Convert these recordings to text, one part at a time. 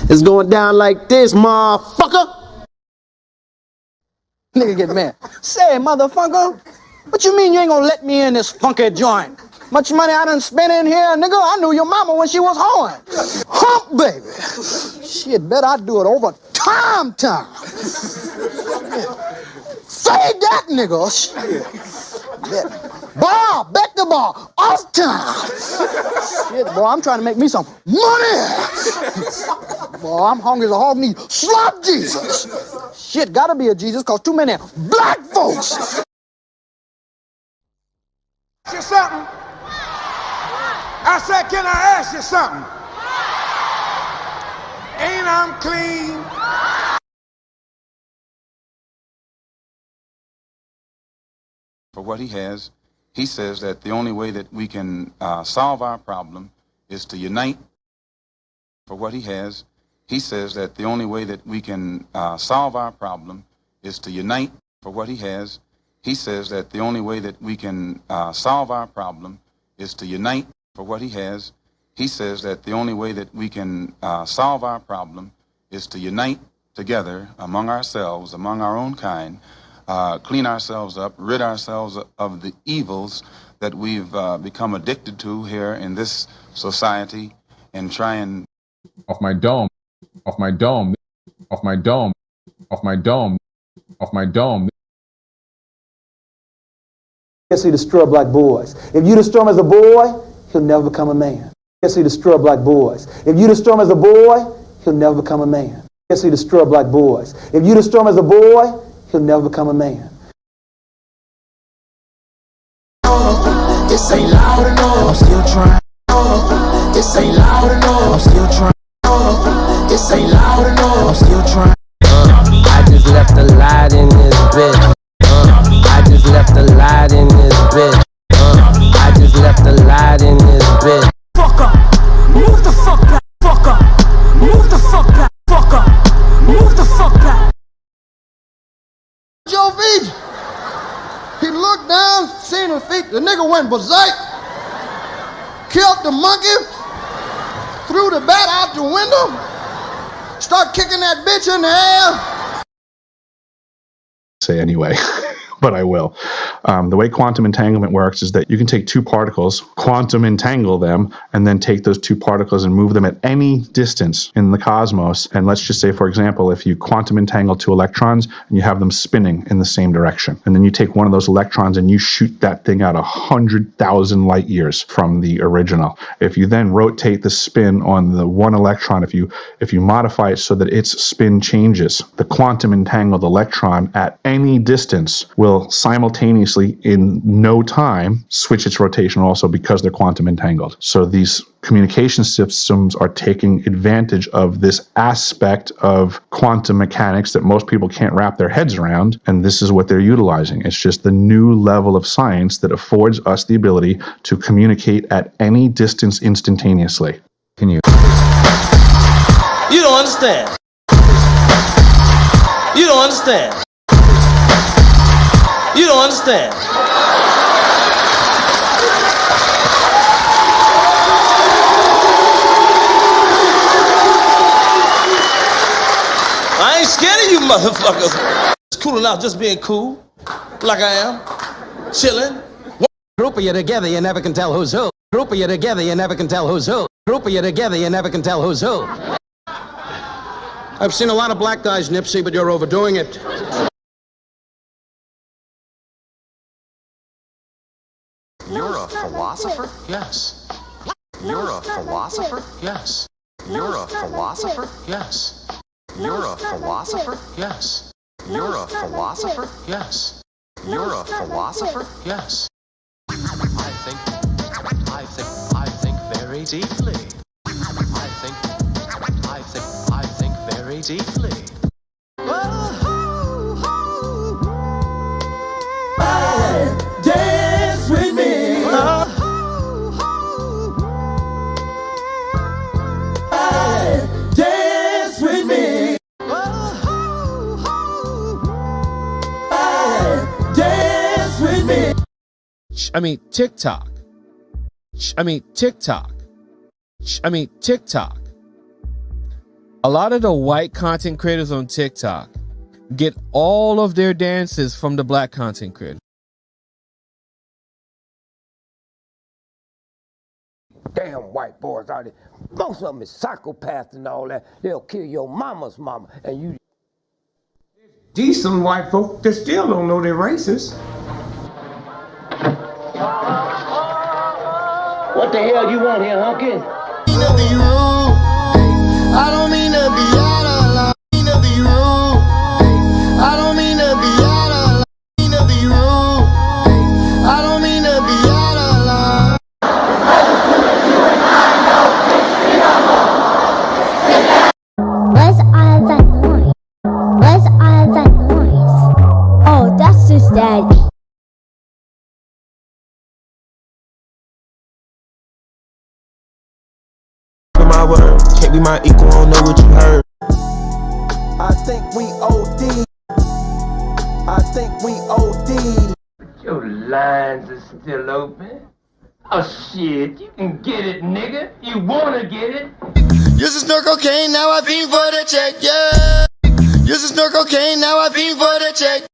It's going down like this, motherfucker. Nigga get mad. Say, motherfucker, what you mean you ain't gonna let me in this funky joint? Much money I done spent in here, nigga. I knew your mama when she was horn. Hump, baby. Shit, bet I do it over time. Say that, nigga. Bet the ball, off time. Shit, boy, I'm trying to make me some money. Boy, I'm hungry as a hog need. Slap Jesus. Shit, gotta be a Jesus, cause too many black folks. Ask you something? I said, can I ask you something? Ain't I'm clean? For what he has, he says that the only way that we can solve our problem is to unite. For what he has, he says that the only way that we can solve our problem is to unite. For what he has, he says that the only way that we can solve our problem is to unite. For what he has, he says that the only way that we can solve our problem is to unite together among ourselves, among our own kind, clean ourselves up, rid ourselves of the evils that we've become addicted to here in this society, and try and... Off my dome, off my dome, off my dome, off my dome, off my dome. Yes, he destroy black boys. If you destroy him as a boy, he'll never become a man. Yes, he destroy black boys. If you destroy him as a boy, he'll never become a man. Yes, he destroy black boys. If you destroy him as a boy, he'll never become a man. This ain't loud enough, I'm still trying. This ain't loud enough, I'm still trying. This ain't loud enough, I'm still trying. I just left a light in this bitch. I just left a light in this bitch. I just left a light in this bitch. Fuck up, move the fuck back. Fuck up, move the fuck back. Fuck up, move the fuck back. Joe feet. He looked down, seen his feet. The nigga went berserk, killed the monkey, threw the bat out the window, start kicking that bitch in the air. Say anyway, but I will. The way quantum entanglement works is that you can take two particles, quantum entangle them, and then take those two particles and move them at any distance in the cosmos. And let's just say, for example, if you quantum entangle two electrons and you have them spinning in the same direction, and then you take one of those electrons and you shoot that thing out 100,000 light years from the original. If you then rotate the spin on the one electron, if you modify it so that its spin changes, the quantum entangled electron at any distance will simultaneously in no time switch its rotation also, because they're quantum entangled. So these communication systems are taking advantage of this aspect of quantum mechanics that most people can't wrap their heads around, and this is what they're utilizing. It's just the new level of science that affords us the ability to communicate at any distance instantaneously. Can you? You don't understand. You don't understand. You don't understand. I ain't scared of you motherfuckers. It's cool enough just being cool, like I am, chilling. Group of you together, you never can tell who's who. Group of you together, you never can tell who's who. Group of you together, you never can tell who's who. I've seen a lot of black guys, Nipsey, but you're overdoing it. You're a philosopher? Yes. You're a philosopher? Yes. You're a philosopher? Yes. You're a philosopher? Yes. You're a philosopher? Yes. You're a philosopher? Yes. I think very deeply. I think very deeply. Dance with me. Dance with me. Dance with me. I mean TikTok. I mean TikTok. I mean TikTok. A lot of the white content creators on TikTok get all of their dances from the black content creators. Damn white boys out there. Most of them is psychopaths and all that. They'll kill your mama's mama. And you Decent white folk that still don't know they're racist. What the hell you want here, hunky? I don't mean to be out of line. I mean to be rude. I don't mean to be out of line. I mean to be rude. I don't mean to be out of line. What's all that noise? What's all that noise? Oh, that's just Daddy. My word, can't be my equal, I don't know what you heard. I think we OD. I think we OD. Your lines are still open. Oh shit, you can get it, nigga. You wanna get it? Used to snort cocaine, now I fiend for the check, yeah. Used to snort cocaine, now I fiend for the check.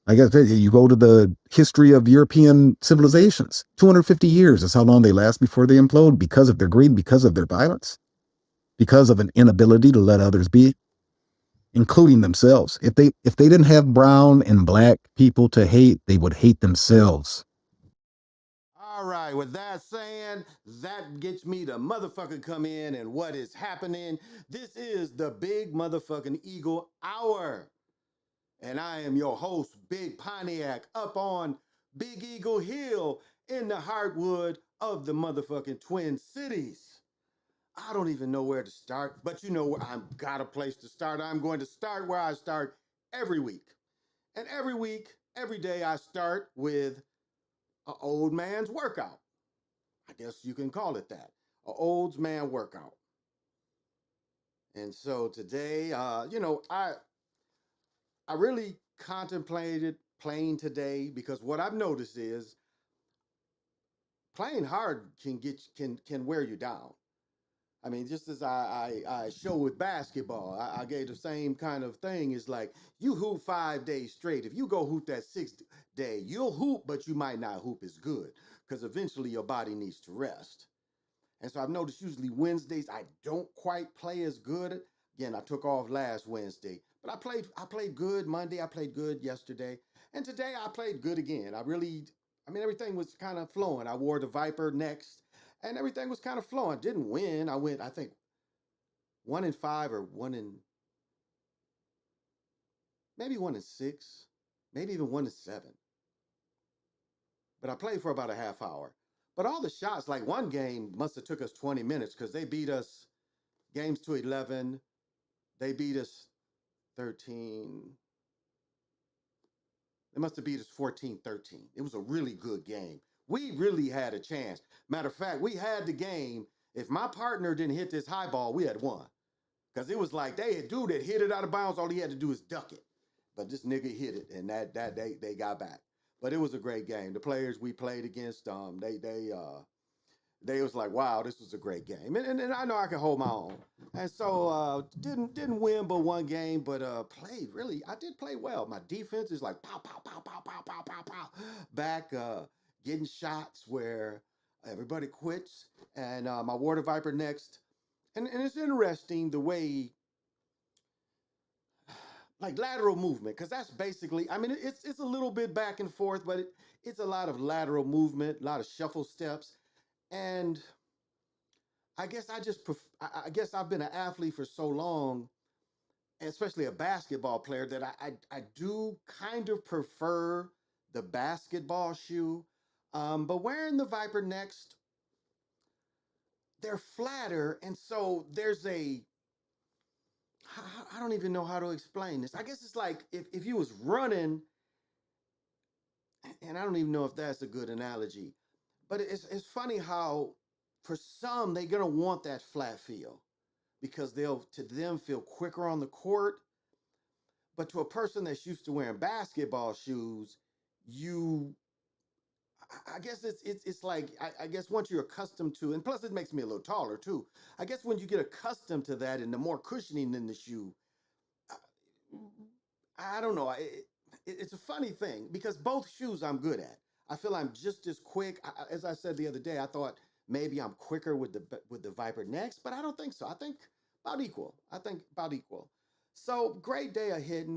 I guess you go to the history of European civilizations. 250 years is how long they last before they implode because of their greed, because of their violence, because of an inability to let others be, including themselves. If they didn't have brown and black people to hate, they would hate themselves. All right, with that saying, that gets me to motherfucking come in and what is happening. This is the Big Motherfucking Eagle Hour. And I am your host, Big Pontiac, up on Big Eagle Hill in the heartwood of the motherfucking Twin Cities. I don't even know where to start, but you know I've got a place to start. I'm going to start where I start every week. And every week, every day, I start with an old man's workout. I guess you can call it that, an old man workout. And so today, I really contemplated playing today because what I've noticed is playing hard can wear you down. I mean, just as I show with basketball, I gave the same kind of thing. It's like you hoop 5 days straight. If you go hoop that sixth day, you'll hoop, but you might not hoop as good because eventually your body needs to rest. And so I've noticed usually Wednesdays I don't quite play as good. Again, I took off last Wednesday, but I played good Monday. I played good yesterday, and today I played good again. Everything was kind of flowing. I wore the Viper next, and everything was kind of flowing. Didn't win. I went, I think, 1-5 or maybe 1-6, maybe even 1-7. But I played for about a half hour. But all the shots, like one game must have took us 20 minutes because they beat us games to 11. They beat us 13. They must have beat us 14-13. It was a really good game. We really had a chance. Matter of fact, we had the game. If my partner didn't hit this high ball, we had won. Because it was like dude that hit it out of bounds, all he had to do is duck it. But this nigga hit it, and that they got back. But it was a great game. The players we played against, they was like, wow, this was a great game. And I know I can hold my own. And so didn't win but one game, but I did play well. My defense is like pow, pow, pow, pow, pow, pow, pow, pow. Back getting shots where everybody quits. And my Water Viper next. And it's interesting the way like lateral movement, because that's basically, it's a little bit back and forth, but it's a lot of lateral movement, a lot of shuffle steps. And I guess I guess I've been an athlete for so long, especially a basketball player, that I do kind of prefer the basketball shoe. But wearing the Viper next, they're flatter, and so there's I don't even know how to explain this. I guess it's like if you was running, and I don't even know if that's a good analogy, but it's funny how for some they're gonna want that flat feel because they'll to them feel quicker on the court. But to a person that's used to wearing basketball shoes, I guess it's like I guess once you're accustomed to, and plus it makes me a little taller too. I guess when you get accustomed to that and the more cushioning in the shoe, I don't know. It's a funny thing because both shoes I'm good at. I feel I'm just as quick. As I said the other day, I thought maybe I'm quicker with the Viper Next, but I don't think so. I think about equal. I think about equal. So great day ahead.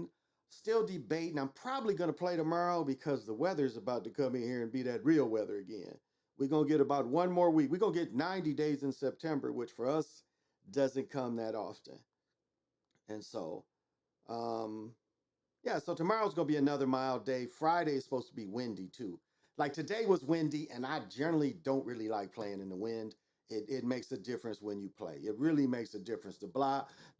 Still debating. I'm probably going to play tomorrow because the weather's about to come in here and be that real weather again. We're going to get about one more week. We're going to get 90 days in September, which for us doesn't come that often. And so, um, yeah, so tomorrow's gonna be another mild day. Friday is supposed to be windy too. Like today was windy, and I generally don't really like playing in the wind. It makes a difference when you play. It really makes a difference. The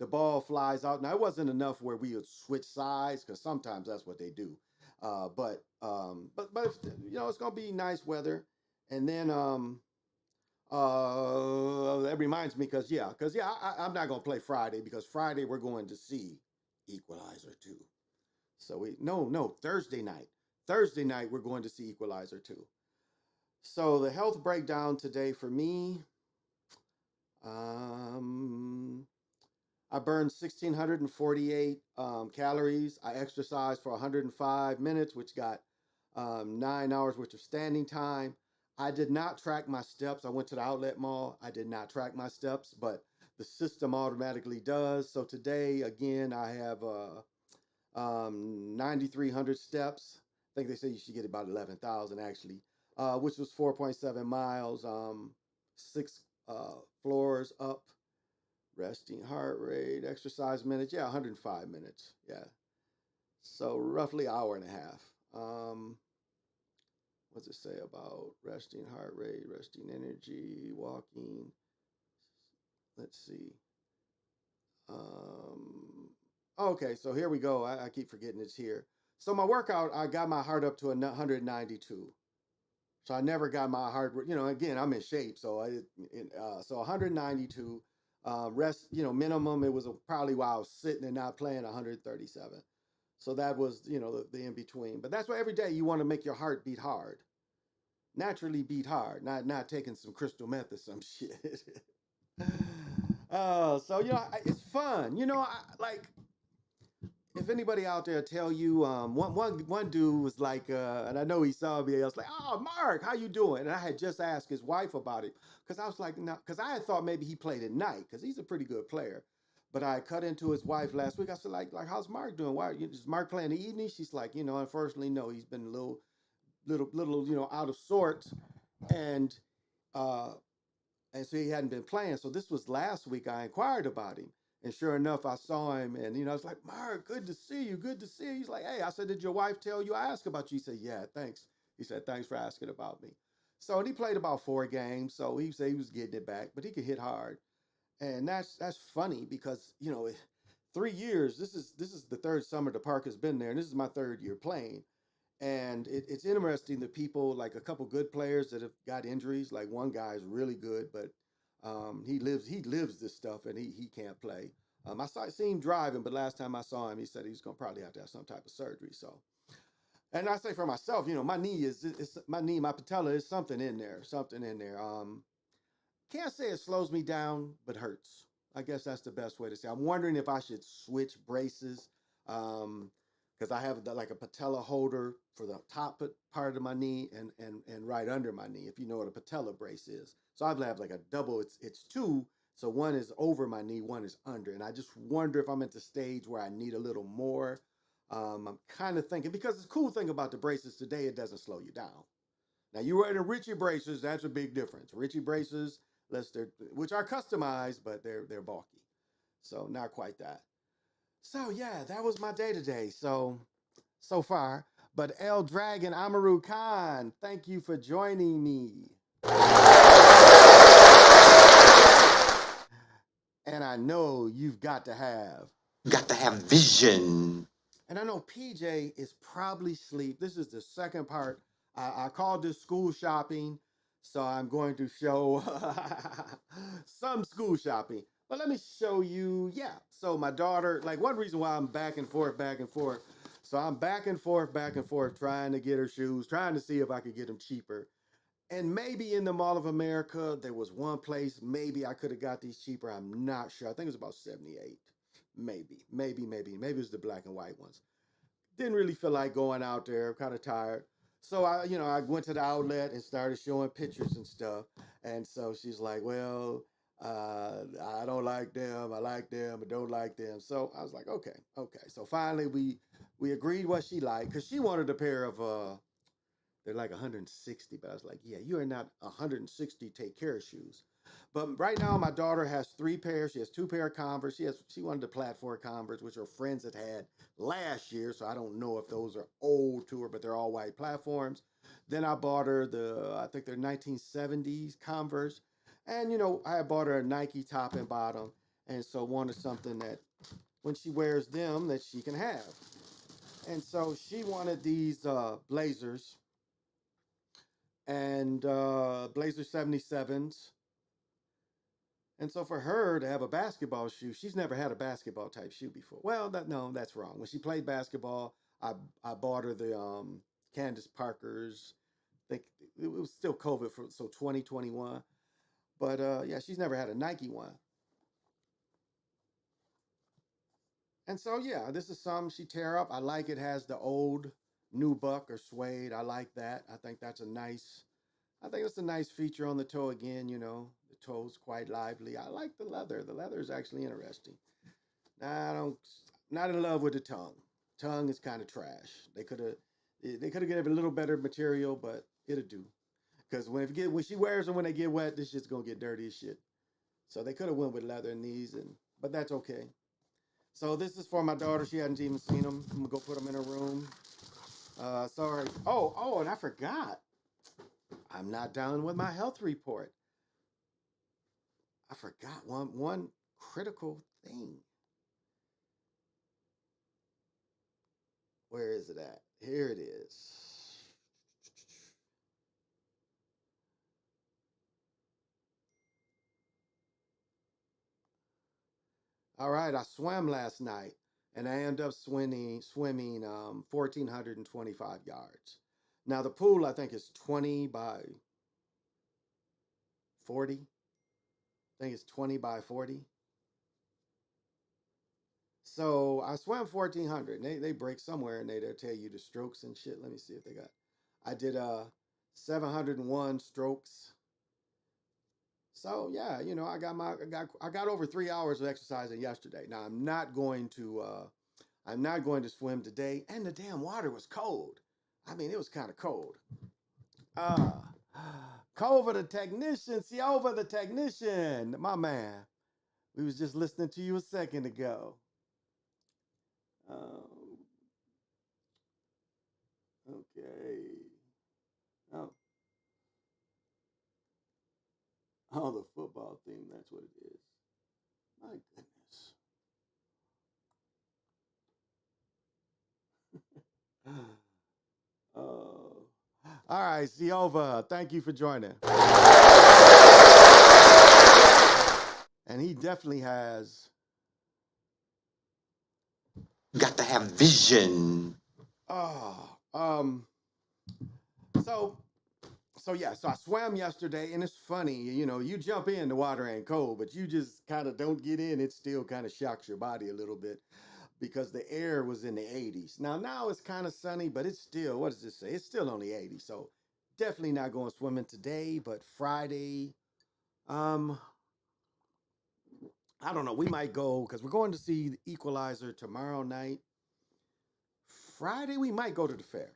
ball flies out. Now it wasn't enough where we would switch sides because sometimes that's what they do. But you know it's gonna be nice weather, and then that reminds me I'm not gonna play Friday because Friday we're going to see Equalizer 2. So no, Thursday night. Thursday night, we're going to see Equalizer 2. So the health breakdown today for me, I burned 1,648 calories. I exercised for 105 minutes, which got 9 hours worth of standing time. I did not track my steps. I went to the outlet mall. I did not track my steps, but the system automatically does. So today, again, I have 9,300 steps. I think they say you should get about 11,000 actually, which was 4.7 miles, 6 floors up, resting heart rate, exercise minutes, 105 minutes, So roughly hour and a half. What's it say about resting heart rate, resting energy, walking? Let's see. Okay, so here we go. I keep forgetting it's here. So my workout, I got my heart up to 192. So I never got my heart, again, I'm in shape. So so 192, rest, minimum, it was probably while I was sitting and not playing 137. So that was, the in between. But that's why every day you want to make your heart beat hard. Naturally beat hard, not taking some crystal meth or some shit. So, it's fun. If anybody out there tell you, one dude was like, and I know he saw me, I was like, oh, Mark, how you doing? And I had just asked his wife about it because I was like, no, because I had thought maybe he played at night because he's a pretty good player. But I cut into his wife last week. I said, like, how's Mark doing? Why is Mark playing the evening? She's like, unfortunately, no, he's been a little, out of sorts, and uh, and so he hadn't been playing. So this was last week. I inquired about him. And sure enough, I saw him and, I was like, Mark, good to see you. Good to see you. He's like, hey, I said, did your wife tell you I asked about you? He said, yeah, thanks. He said, thanks for asking about me. So and he played about 4 games. So he said he was getting it back, but he could hit hard. And that's funny because, 3 years, this is the third summer the park has been there. And this is my 3rd year playing. And it's interesting that people, like a couple good players that have got injuries, like one guy is really good, but he lives this stuff and he can't play. See him driving, but last time I saw him, he said he's gonna probably have to have some type of surgery. So, and I say for myself, my knee my patella is something in there. Can't say it slows me down, but hurts. I guess that's the best way to say. I'm wondering if I should switch braces, because I have like a patella holder for the top part of my knee and right under my knee, if you know what a patella brace is. So I have like a double. It's 2, so one is over my knee, one is under, and I just wonder if I'm at the stage where I need a little more. I'm kind of thinking because the cool thing about the braces today, it doesn't slow you down. Now you were in Richie braces, that's a big difference. Richie braces, which are customized, but they're bulky. So not quite that. So yeah, that was my day today. So far. But El Dragon Amaru Khan, thank you for joining me. And I know you've got to have vision. And I know PJ is probably asleep. This is the second part. I called this school shopping, so I'm going to show some school shopping. But let me show you, so my daughter, like one reason why I'm back and forth. So So I'm back and forth, trying to get her shoes, trying to see if I could get them cheaper. And maybe in the Mall of America, there was one place, maybe I could have got these cheaper. I'm not sure. I think it was about 78. Maybe it was the black and white ones. Didn't really feel like going out there, kind of tired. So I went to the outlet and started showing pictures and stuff. And so she's like, well, I don't like them. I like them, but don't like them. So I was like, okay. So finally we agreed what she liked, because she wanted a pair of they're like 160, but I was like, yeah, you are not 160 take care shoes. But right now, my daughter has 3 pairs. She has 2 pair of Converse. She wanted the platform Converse, which her friends had last year. So I don't know if those are old to her, but they're all white platforms. Then I bought her I think they're 1970s Converse. And, I bought her a Nike top and bottom. And so wanted something that when she wears them, that she can have. And so she wanted these Blazers and Blazer 77s. And so for her to have a basketball shoe, she's never had a basketball type shoe before. Well, that's wrong. When she played basketball, I bought her the Candace Parker's. I think it was still COVID so 2021. But yeah, she's never had a Nike one. And so yeah, this is some she tear up. I like it has the old nubuck or suede. I like that. I think that's a nice feature on the toe again, the toe's quite lively. I like the leather. The leather is actually interesting. Not in love with the tongue. Tongue is kind of trash. They could have given a little better material, but it'll do. Because when she wears them, when they get wet, this shit's gonna get dirty as shit. So they could have went with leather in these, but that's okay. So this is for my daughter. She hadn't even seen them. I'm gonna go put them in her room. Sorry. Oh, and I forgot. I'm not done with my health report. I forgot one critical thing. Where is it at? Here it is. All right, I swam last night, and I ended up swimming 1,425 yards. Now the pool I think is 20 by 40. I think it's 20 by 40. So I swam 1,400. They break somewhere and they'll tell you the strokes and shit. Let me see if they got. I did 701 strokes. So yeah, I got over 3 hours of exercising yesterday. Now I'm not going to swim today, and the damn water was cold. I mean, it was kind of cold. Culver the technician, Over the technician, my man. We was just listening to you a second ago. Okay. Oh, the football theme, that's what it is. My goodness. Oh. All right, Siova, thank you for joining. And he definitely has. Got to have vision. So I swam yesterday, and it's funny, you jump in, the water ain't cold, but you just kind of don't get in. It still kind of shocks your body a little bit because the air was in the 80s. Now it's kind of sunny, but it's still, what does this say? It's still only 80. So definitely not going swimming today, but Friday, I don't know. We might go because we're going to see the Equalizer tomorrow night. Friday, we might go to the fair.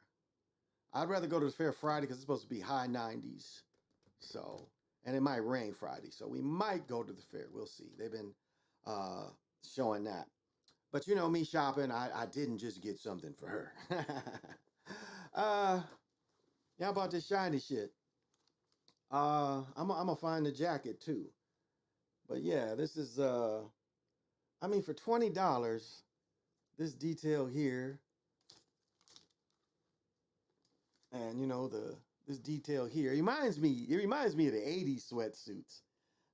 I'd rather go to the fair Friday because it's supposed to be high 90s. So, and it might rain Friday. So we might go to the fair. We'll see. They've been showing that. But me shopping, I didn't just get something for her. Yeah, about this shiny shit. I'm gonna find the jacket too. But yeah, this is for $20, this detail here, and this detail here, it reminds me of the 80s sweatsuits.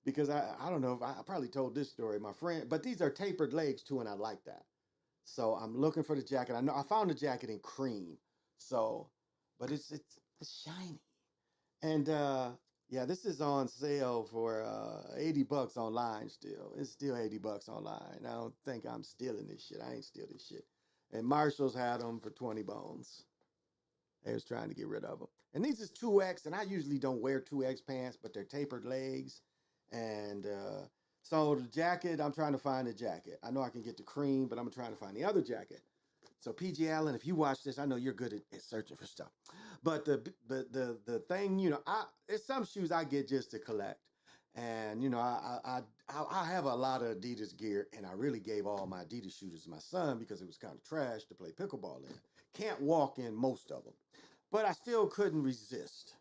Because I don't know if I probably told this story, my friend, but these are tapered legs too, and I like that. So I'm looking for the jacket. I know I found the jacket in cream. So, but it's shiny. And yeah, this is on sale for $80 online still. It's still $80 online. I don't think I'm stealing this shit. I ain't stealing this shit. And Marshall's had them for 20 bones. They was trying to get rid of them. And these is 2X, and I usually don't wear 2X pants, but they're tapered legs. And so the jacket, I'm trying to find the jacket. I know I can get the cream, but I'm trying to find the other jacket. So PG Allen, if you watch this, I know you're good at searching for stuff. But the thing, you know, it's some shoes I get just to collect. And you know, I have a lot of Adidas gear, and I really gave all my Adidas shoes to my son because it was kind of trash to play pickleball in. Can't walk in most of them, but I still couldn't resist,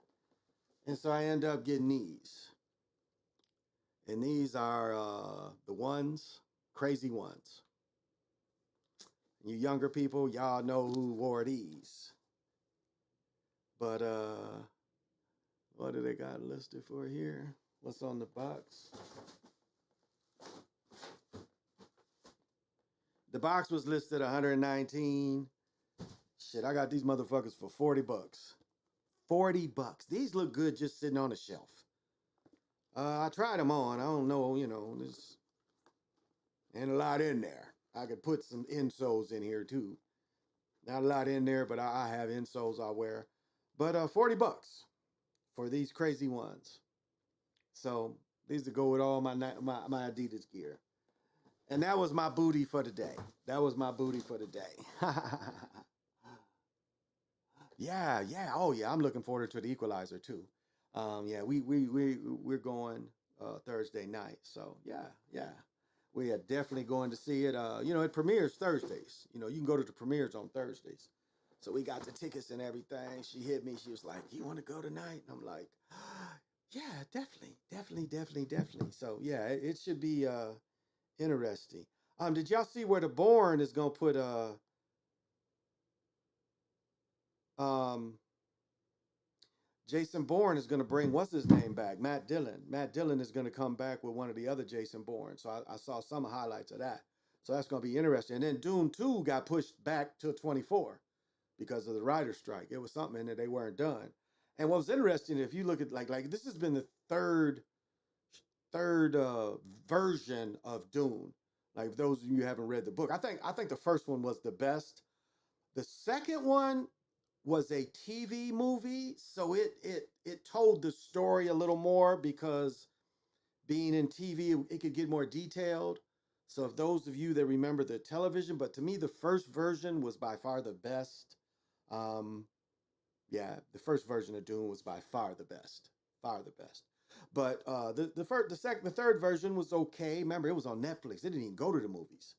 and so I end up getting these. And these are the ones, crazy ones. You younger people, y'all know who wore these. But what do they got listed for here? What's on the box? The box was listed $119. Shit, I got these motherfuckers for $40. $40. These look good just sitting on the shelf. I tried them on. I don't know, you know, there's ain't a lot in there. I could put some insoles in here too. Not a lot in there, but I have insoles I wear. But $40 for these crazy ones. So these to go with all my Adidas gear. And that was my booty for the day. That was my booty for the day. Yeah. Oh yeah, I'm looking forward to the Equalizer too. Yeah, we're going Thursday night. So yeah. We are definitely going to see it. You know, it premieres Thursdays. You know, you can go to the premieres on Thursdays. So we got the tickets and everything. She hit me. She was like, "You want to go tonight?" And I'm like, "Yeah, definitely. So yeah, it should be interesting. Did y'all see where the Bourne is gonna put Jason Bourne is gonna bring what's his name back? Matt Dillon. Matt Dillon is gonna come back with one of the other Jason Bourne. So I saw some highlights of that. So that's gonna be interesting. And then Dune 2 got pushed back to 24 because of the writer's strike. It was something in there they weren't done. And what was interesting, if you look at like this has been the third version of Dune. Like those of you who haven't read the book, I think the first one was the best. The second one was a TV movie, so it told the story a little more because being in TV, it could get more detailed. So if those of you that remember the television, but to me the first version was by far the best. Yeah, the first version of Dune was by far the best. But the third version was okay. Remember, it was on Netflix. It didn't even go to the movies.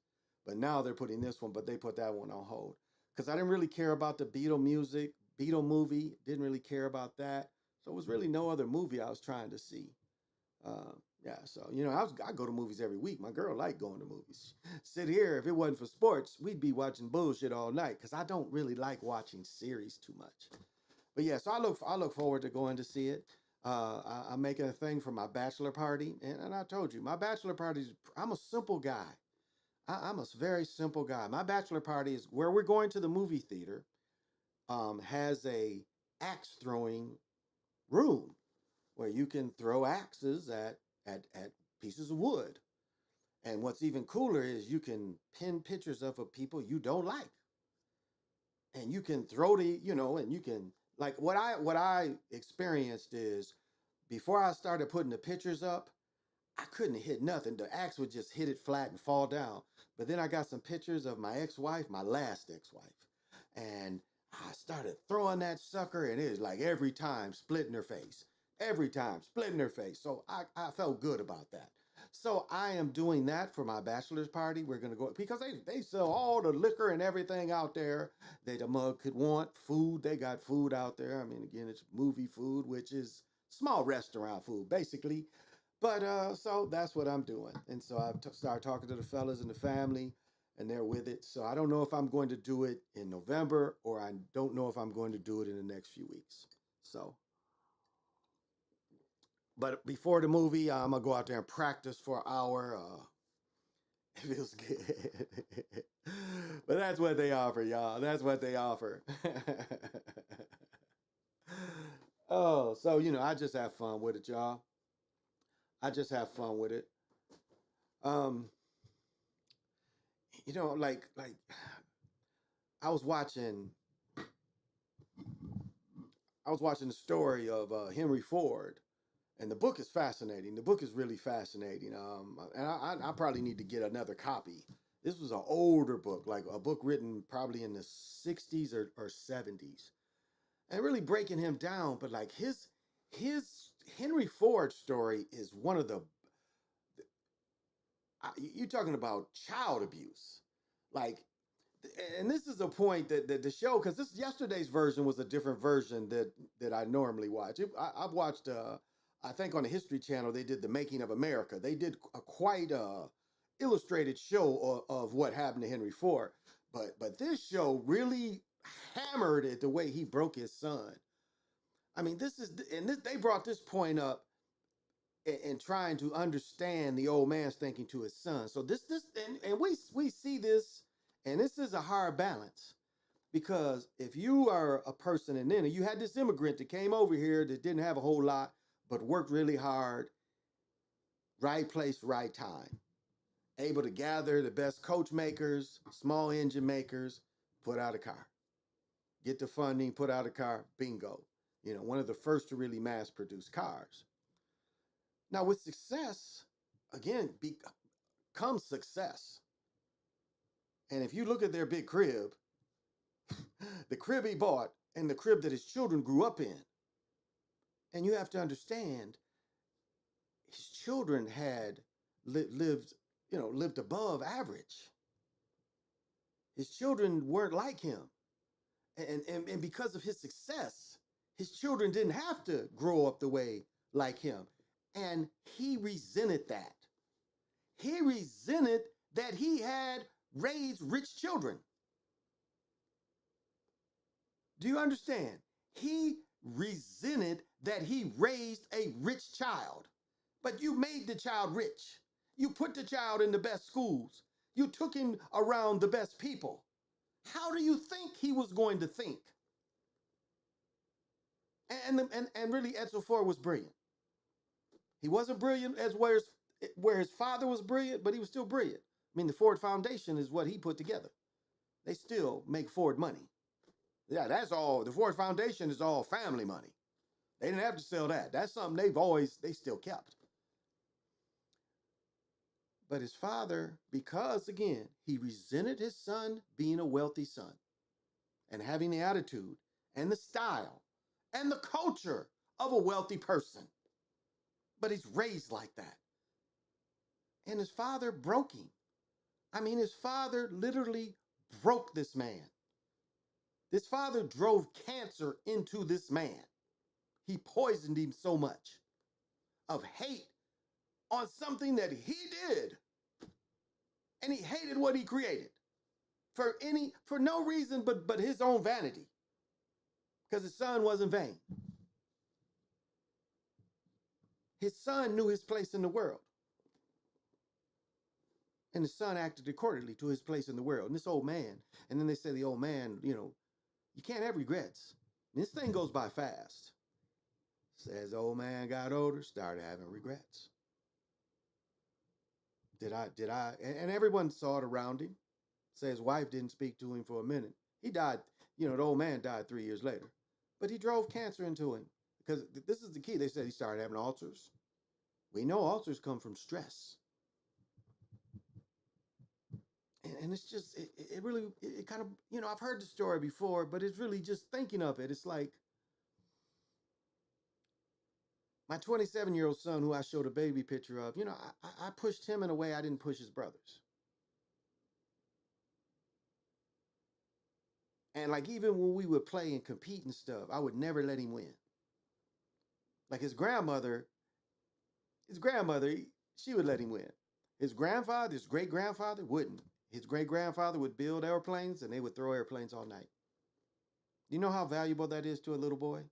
But now they're putting this one, but they put that one on hold. Because I didn't really care about the Beatle movie. Didn't really care about that. So it was really no other movie I was trying to see. Yeah, so you know, I go to movies every week. My girl liked going to movies. Sit here, if it wasn't for sports, we'd be watching bullshit all night. Because I don't really like watching series too much. But yeah, so I look forward to going to see it. I'm making a thing for my bachelor party, and I told you my bachelor party. I'm a simple guy. I'm a very simple guy. My bachelor party is where we're going to the movie theater. Has a axe throwing room where you can throw axes at pieces of wood. And what's even cooler is you can pin pictures of people you don't like, and you can throw and you can like what I experienced is before I started putting the pictures up, I couldn't hit nothing. The axe would just hit it flat and fall down. But then I got some pictures of my ex-wife, my last ex-wife, and I started throwing that sucker, and it was like every time splitting her face. So I felt good about that. So I am doing that for my bachelor's party. We're gonna go because they sell all the liquor and everything out there that a mug could want. Food, they got food out there. I mean, again, it's movie food, which is small restaurant food, basically. But so that's what I'm doing. And so I've started talking to the fellas and the family, and they're with it. So I don't know if I'm going to do it in November, or I don't know if I'm going to do it in the next few weeks. So, but before the movie, I'm gonna go out there and practice for an hour. It feels good. But that's what they offer, y'all. That's what they offer. Oh, so, I just have fun with it, y'all. I just have fun with it. Um, like I was watching the story of Henry Ford, and the book is fascinating. The book is really fascinating. And I probably need to get another copy. This was an older book, like a book written probably in the 60s or 70s, and really breaking him down. But like his Henry Ford story is one of the you're talking about child abuse, like. And this is a point that the show, because this yesterday's version was a different version that I normally watch. I've watched, I think on the History Channel they did The Making of America. They did a quite illustrated show of what happened to Henry Ford, but this show really hammered it the way he broke his son. I mean, they brought this point up in trying to understand the old man's thinking to his son. So and we see this, and this is a hard balance, because if you are a person, and then you had this immigrant that came over here that didn't have a whole lot but worked really hard, right place, right time, able to gather the best coach makers, small engine makers, put out a car, get the funding, put out a car, bingo. One of the first to really mass produce cars. Now, with success, again, comes success. And if you look at their big crib, the crib he bought and the crib that his children grew up in, and you have to understand, his children had lived above average. His children weren't like him. And because of his success, his children didn't have to grow up the way like him. And he resented that. He resented that he had raised rich children. Do you understand? He resented that he raised a rich child. But you made the child rich. You put the child in the best schools. You took him around the best people. How do you think he was going to think? And really, Edsel Ford was brilliant. He wasn't brilliant as where his father was brilliant, but he was still brilliant. I mean, the Ford Foundation is what he put together. They still make Ford money. Yeah, that's all. The Ford Foundation is all family money. They didn't have to sell that. That's something they still kept. But his father, because again, he resented his son being a wealthy son and having the attitude and the style and the culture of a wealthy person. But he's raised like that. And his father broke him. I mean, his father literally broke this man. This father drove cancer into this man. He poisoned him so much of hate on something that he did. And he hated what he created for no reason but his own vanity. Because his son wasn't vain. His son knew his place in the world. And his son acted accordingly to his place in the world. And this old man, and then they say the old man, you can't have regrets. This thing goes by fast. As the old man got older, started having regrets. Did I, and everyone saw it around him. Say his wife didn't speak to him for a minute. He died, the old man died 3 years later. But he drove cancer into him. Because this is the key. They said he started having ulcers. We know ulcers come from stress. And it's just, it really kind of, I've heard the story before, but it's really just thinking of it. It's like my 27-year-old son, who I showed a baby picture of, I pushed him in a way I didn't push his brothers. And like, even when we would play and compete and stuff, I would never let him win. Like his grandmother, she would let him win. His great-grandfather wouldn't. His great-grandfather would build airplanes and they would throw airplanes all night. Do you know how valuable that is to a little boy? I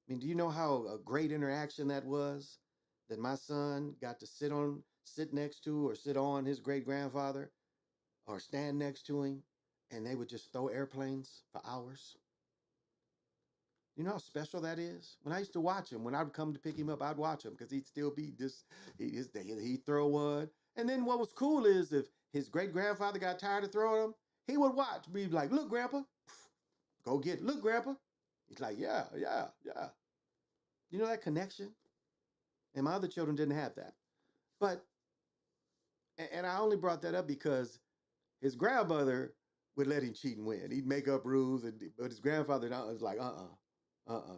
mean, do you know how a great interaction that was? that my son got to sit next to or sit on his great grandfather or stand next to him and they would just throw airplanes for hours? You know how special that is? When I used to watch him, when I would come to pick him up, I'd watch him because he'd still be just, he'd throw one. And then what was cool is if his great grandfather got tired of throwing them, he would watch, be like, look, Grandpa, go get it. Look, Grandpa. He's like, yeah, yeah, yeah. You know that connection? And my other children didn't have that. But, and I only brought that up because his grandmother would let him cheat and win. He'd make up rules, but his grandfather was like,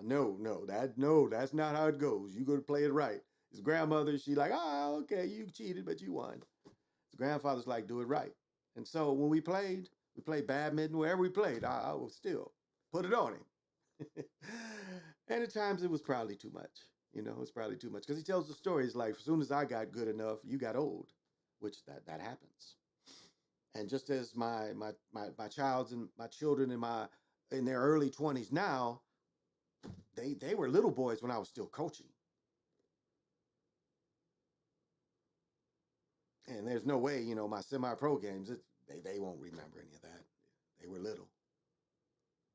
no, that's not how it goes. You got to play it right. His grandmother, she like, okay, you cheated, but you won. His grandfather's like, do it right. And so when we played badminton, wherever we played, I would still put it on him. And at times it was probably too much. You know, it's probably too much because he tells the stories like, as soon as I got good enough, you got old, which that happens. And just as my children in their early 20s now, they were little boys when I was still coaching. And there's no way, you know, my semi-pro games, they won't remember any of that. They were little.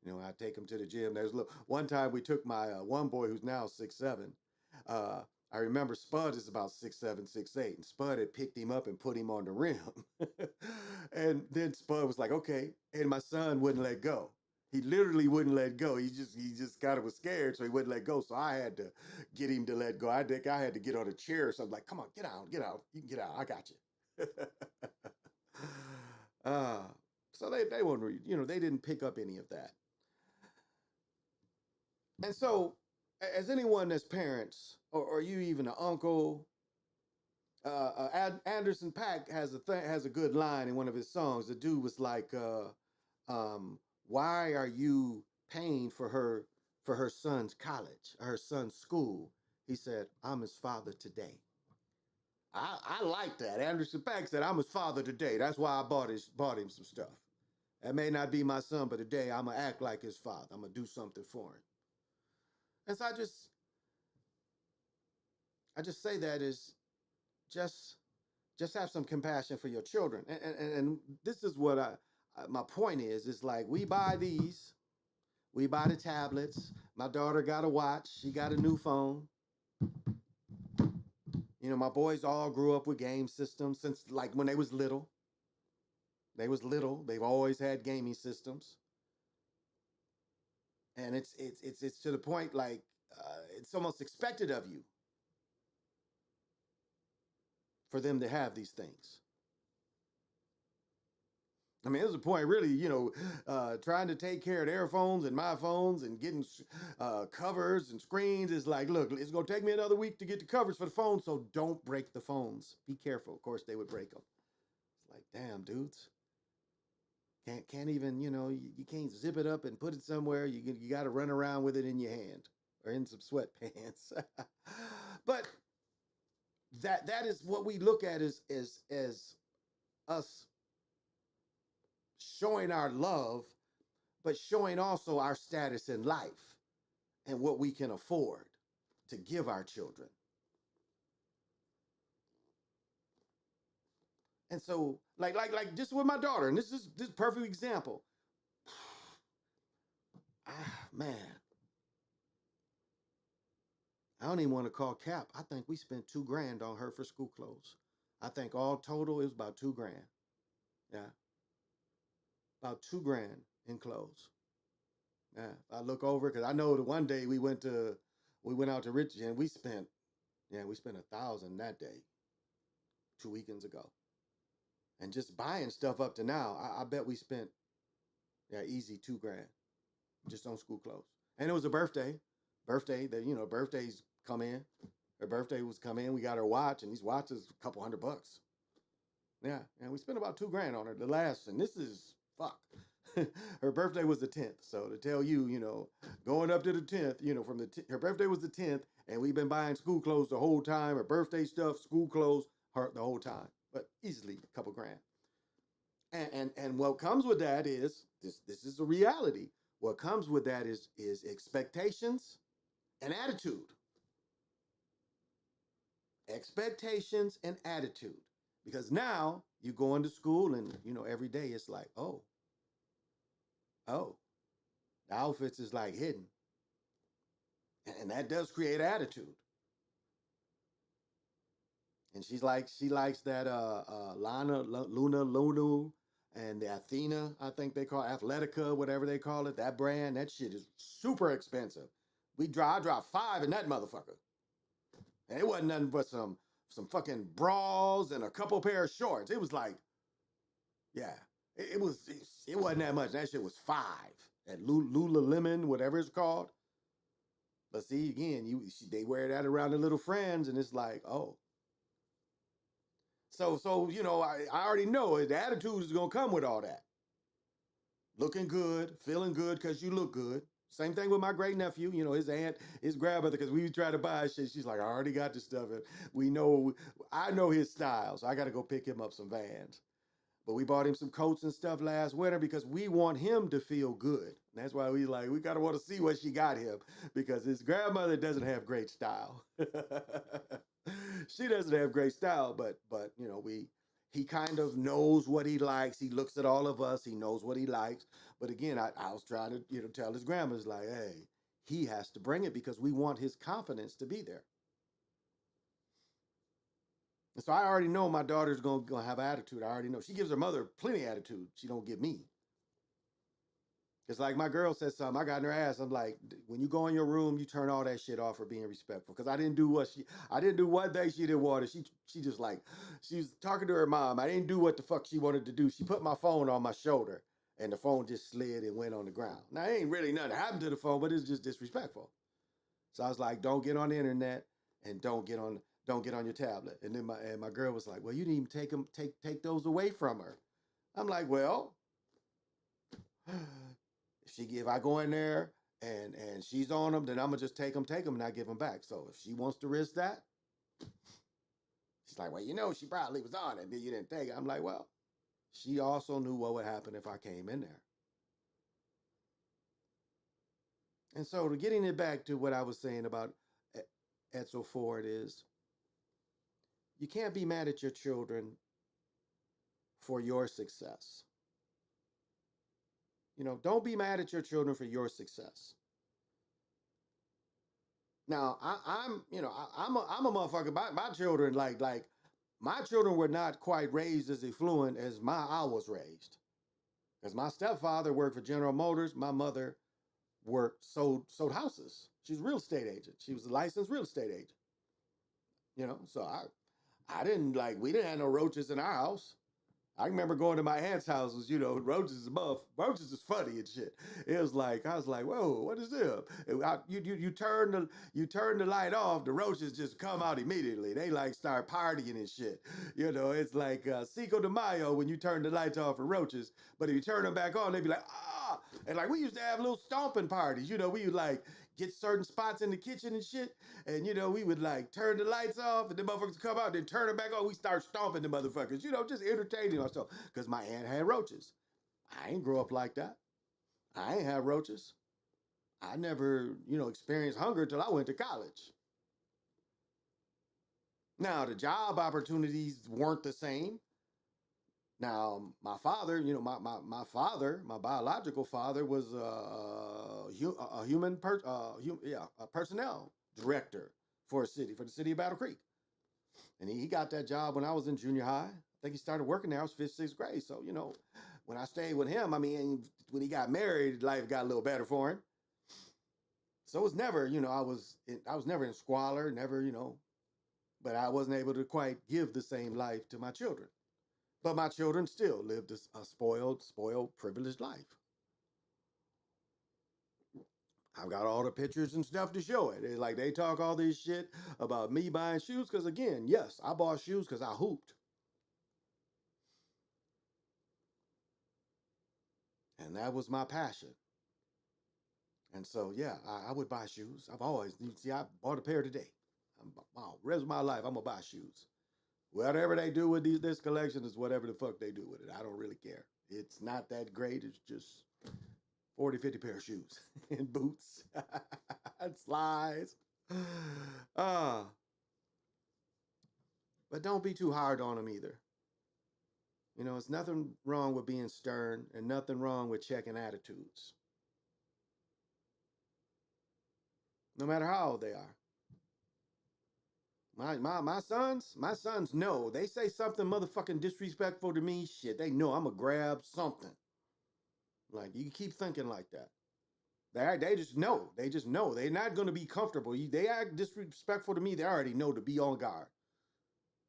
You know, I take them to the gym. There's one time we took my one boy who's now 6'7". I remember Spud is about 6'7", 6'8", and Spud had picked him up and put him on the rim. And then Spud was like, okay. And my son wouldn't let go. He literally wouldn't let go. He just kind of was scared, so he wouldn't let go. So I had to get him to let go. I think I had to get on a chair or something like, come on, get out. You can get out. I got you. So they weren't, you know, they didn't pick up any of that. And so, as anyone that's parents, or you even an uncle, Anderson .Paak has a good line in one of his songs. The dude was like, "Why are you paying for her son's college, her son's school?" He said, "I'm his father today." I like that. Anderson .Paak said, "I'm his father today. That's why I bought him some stuff. That may not be my son, but today I'm gonna act like his father. I'm gonna do something for him." And so I just say that is just have some compassion for your children. And this is what my point is like we buy the tablets. My daughter got a watch. She got a new phone. You know, my boys all grew up with game systems since like when they was little. They've always had gaming systems. And it's to the point like it's almost expected of you for them to have these things. I mean, it was a point really, you know, trying to take care of their phones and my phones and getting covers and screens is like, look, it's going to take me another week to get the covers for the phone, so don't break the phones. Be careful. Of course, they would break them. It's like, damn, dudes. Can't even, you know, you can't zip it up and put it somewhere. You got to run around with it in your hand or in some sweatpants. But that is what we look at as us showing our love, but showing also our status in life and what we can afford to give our children. And so, like just with my daughter, and this is perfect example. Man, I don't even want to call cap. I think we spent $2,000 on her for school clothes. I think all total it was about $2,000. Yeah, about $2,000 in clothes. Yeah, I look over because I know that one day we went out to Richmond and we spent $1,000 that day, 2 weekends ago. And just buying stuff up to now, I bet we spent easy $2,000 just on school clothes. And it was a birthday that, you know, birthdays come in. Her birthday was come in. We got her watch, and these watches a couple $100. Yeah, and we spent about $2,000 on her. The last, and this is fuck. Her birthday was the 10th. So to tell you, you know, going up to the 10th, you know, from her birthday was the 10th, and we've been buying school clothes the whole time. Her birthday stuff, school clothes, her the whole time. But easily a couple $1,000. And what comes with that is this is a reality. What comes with that is expectations and attitude. expectations and attitude. Because now you go into school and, every day it's like, oh, the outfits is like hidden. And that does create attitude. And she likes that Luna, and the Athena, I think they call it, Athletica, whatever they call it, that brand. That shit is super expensive. I dropped 5 in that motherfucker. And it wasn't nothing but some fucking bras and a couple pair of shorts. It was like, yeah, it wasn't that much. That shit was 5 at Lululemon, whatever it's called. But see, again, they wear that around their little friends, and it's like, oh. So I already know the attitude is gonna come with all that. Looking good, feeling good because you look good. Same thing with my great nephew, his aunt, his grandmother, because we try to buy shit. She's like, I already got this stuff. And I know his style, so I got to go pick him up some Vans. But we bought him some coats and stuff last winter because we want him to feel good. And that's why we gotta want to see what she got him, because his grandmother doesn't have great style. She doesn't have great style, but he kind of knows what he likes. He looks at all of us. He knows what he likes. But again, I was trying to tell his grandma's like, hey, he has to bring it because we want his confidence to be there. And so I already know my daughter's gonna have attitude. I already know. She gives her mother plenty of attitude. She don't give me. It's like my girl said something. I got in her ass. I'm like, when you go in your room, you turn all that shit off for being respectful. Because I didn't do one thing she didn't want. She just like, she was talking to her mom. I didn't do what the fuck she wanted to do. She put my phone on my shoulder, and the phone just slid and went on the ground. Now, ain't really nothing happened to the phone, but it's just disrespectful. So I was like, don't get on the internet, and don't get on your tablet. And then my girl was like, well, you didn't even take those away from her. I'm like, well, if I go in there and she's on them, then I'm gonna just take them and not give them back. So if she wants to risk that, she's like, well, she probably was on it, but you didn't take it. I'm like, well, she also knew what would happen if I came in there. And so to getting it back to what I was saying about Edsel Ford is, you can't be mad at your children for your success. Don't be mad at your children for your success. Now, I'm a motherfucker. My children, like my children were not quite raised as affluent as I was raised. Because my stepfather worked for General Motors. My mother sold houses. She's a real estate agent. She was a licensed real estate agent. So I didn't we didn't have no roaches in our house. I remember going to my aunt's houses, roaches is funny and shit. It was like, I was like, whoa, what is this? You turn the light off, the roaches just come out immediately. They start partying and shit. It's like Cinco de Mayo when you turn the lights off for roaches, but if you turn them back on, they'd be like, ah. And we used to have little stomping parties. We would get certain spots in the kitchen and shit. And we would turn the lights off and the motherfuckers come out, then turn them back on. We start stomping the motherfuckers, just entertaining ourselves. Because my aunt had roaches. I ain't grow up like that. I ain't have roaches. I never, experienced hunger till I went to college. Now, the job opportunities weren't the same. Now, my father, my father, my biological father was a personnel director for the city of Battle Creek. And he got that job when I was in junior high. I think he started working there. I was 5th, 6th grade. So, when I stayed with him, when he got married, life got a little better for him. So it was never, I was never in squalor, never, but I wasn't able to quite give the same life to my children. But my children still lived a spoiled, privileged life. I've got all the pictures and stuff to show it. They talk all this shit about me buying shoes because, again, yes, I bought shoes because I hooped. And that was my passion. And so, yeah, I would buy shoes. I bought a pair today. The rest of my life, I'm going to buy shoes. Whatever they do with this collection is whatever the fuck they do with it. I don't really care. It's not that great. It's just 40, 50 pair of shoes and boots and slides. But don't be too hard on them either. You know, it's nothing wrong with being stern and nothing wrong with checking attitudes. No matter how old they are. My sons know. They say something motherfucking disrespectful to me, shit, they know I'm gonna grab something. Like, you keep thinking like that. They just know. They just know. They're not gonna be comfortable. They act disrespectful to me, they already know to be on guard.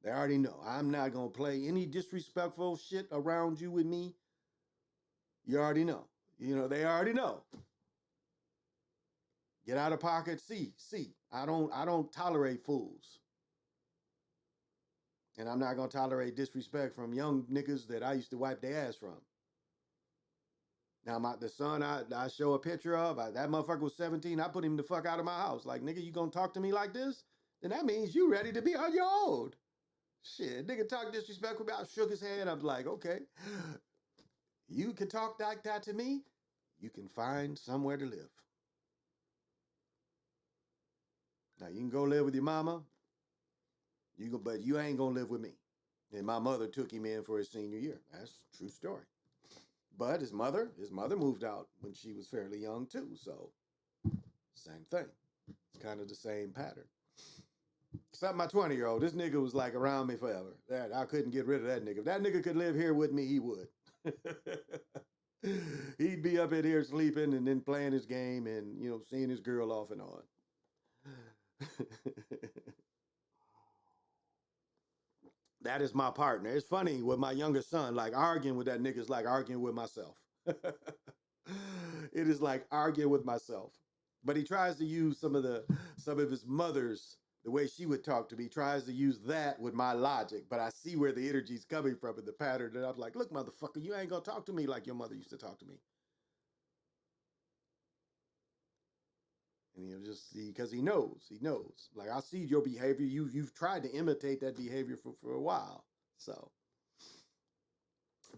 They already know. I'm not gonna play any disrespectful shit around you with me. You already know. You know, they already know. Get out of pocket. See. I don't tolerate fools. And I'm not gonna tolerate disrespect from young niggas that I used to wipe their ass from. Now the son I show a picture of, that motherfucker was 17. I put him the fuck out of my house. Like, nigga, you gonna talk to me like this? Then that means you ready to be on your own. Shit, nigga talk disrespectful about. I shook his hand. I'm like, okay, you can talk like that to me. You can find somewhere to live. Now you can go live with your mama. But you ain't gonna live with me. And my mother took him in for his senior year. That's a true story. But his mother moved out when she was fairly young too. So same thing. It's kind of the same pattern. Except my 20-year-old, this nigga was like around me forever. That I couldn't get rid of that nigga. If that nigga could live here with me, he would. He'd be up in here sleeping and then playing his game and, you know, seeing his girl off and on. That is my partner. It's funny with my younger son, like arguing with that nigga is like arguing with myself. It is like arguing with myself. But he tries to use some of his mother's, the way she would talk to me, tries to use that with my logic. But I see where the energy's coming from and the pattern. And I'm like, look, motherfucker, you ain't gonna talk to me like your mother used to talk to me. And he'll just see, because he knows. Like, I see your behavior. You've tried to imitate that behavior for a while. So,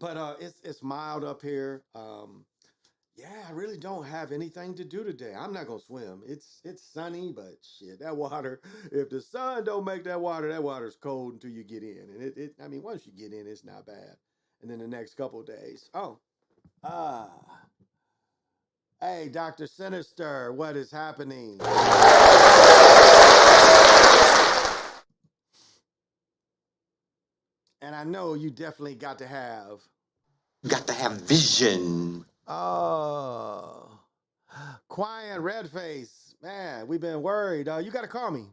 but it's mild up here. Yeah, I really don't have anything to do today. I'm not gonna swim. It's sunny, but shit, that water. If the sun don't make that water's cold until you get in. And I mean, once you get in, it's not bad. And then the next couple of days. Hey, Dr. Sinister, what is happening? And I know you definitely got to have vision. Oh, quiet red face. Man, we've been worried. You got to call me.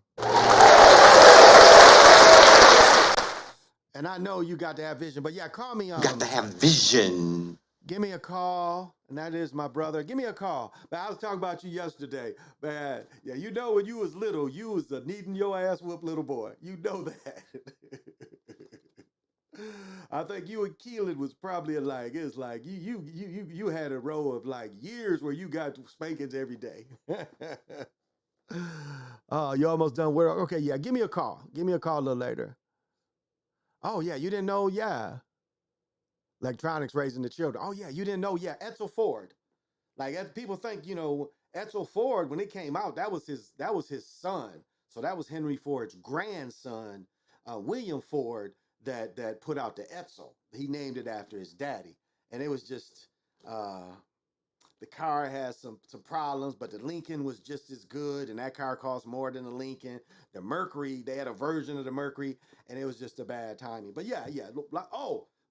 And I know you got to have vision, but yeah, call me. Got to have vision. Give me a call, and that is my brother. Give me a call. But I was talking about you yesterday, man. Yeah, you know when you was little, you was a needing your ass whoop little boy. You know that. I think you and Keelan was probably like, it's like you had a row of like years where you got spankings every day. Oh, you almost done with. Okay, yeah, give me a call. Give me a call a little later. Oh yeah, you didn't know? Yeah. Electronics raising the children. Oh yeah, you didn't know? Yeah, Edsel Ford. Like, people think, you know, Edsel Ford, when it came out, that was his son. So that was Henry Ford's grandson, William Ford, that put out the Edsel. He named it after his daddy. And it was just the car has some problems, but the Lincoln was just as good, and that car cost more than the Lincoln. The Mercury, they had a version of the Mercury, and it was just a bad timing. But yeah,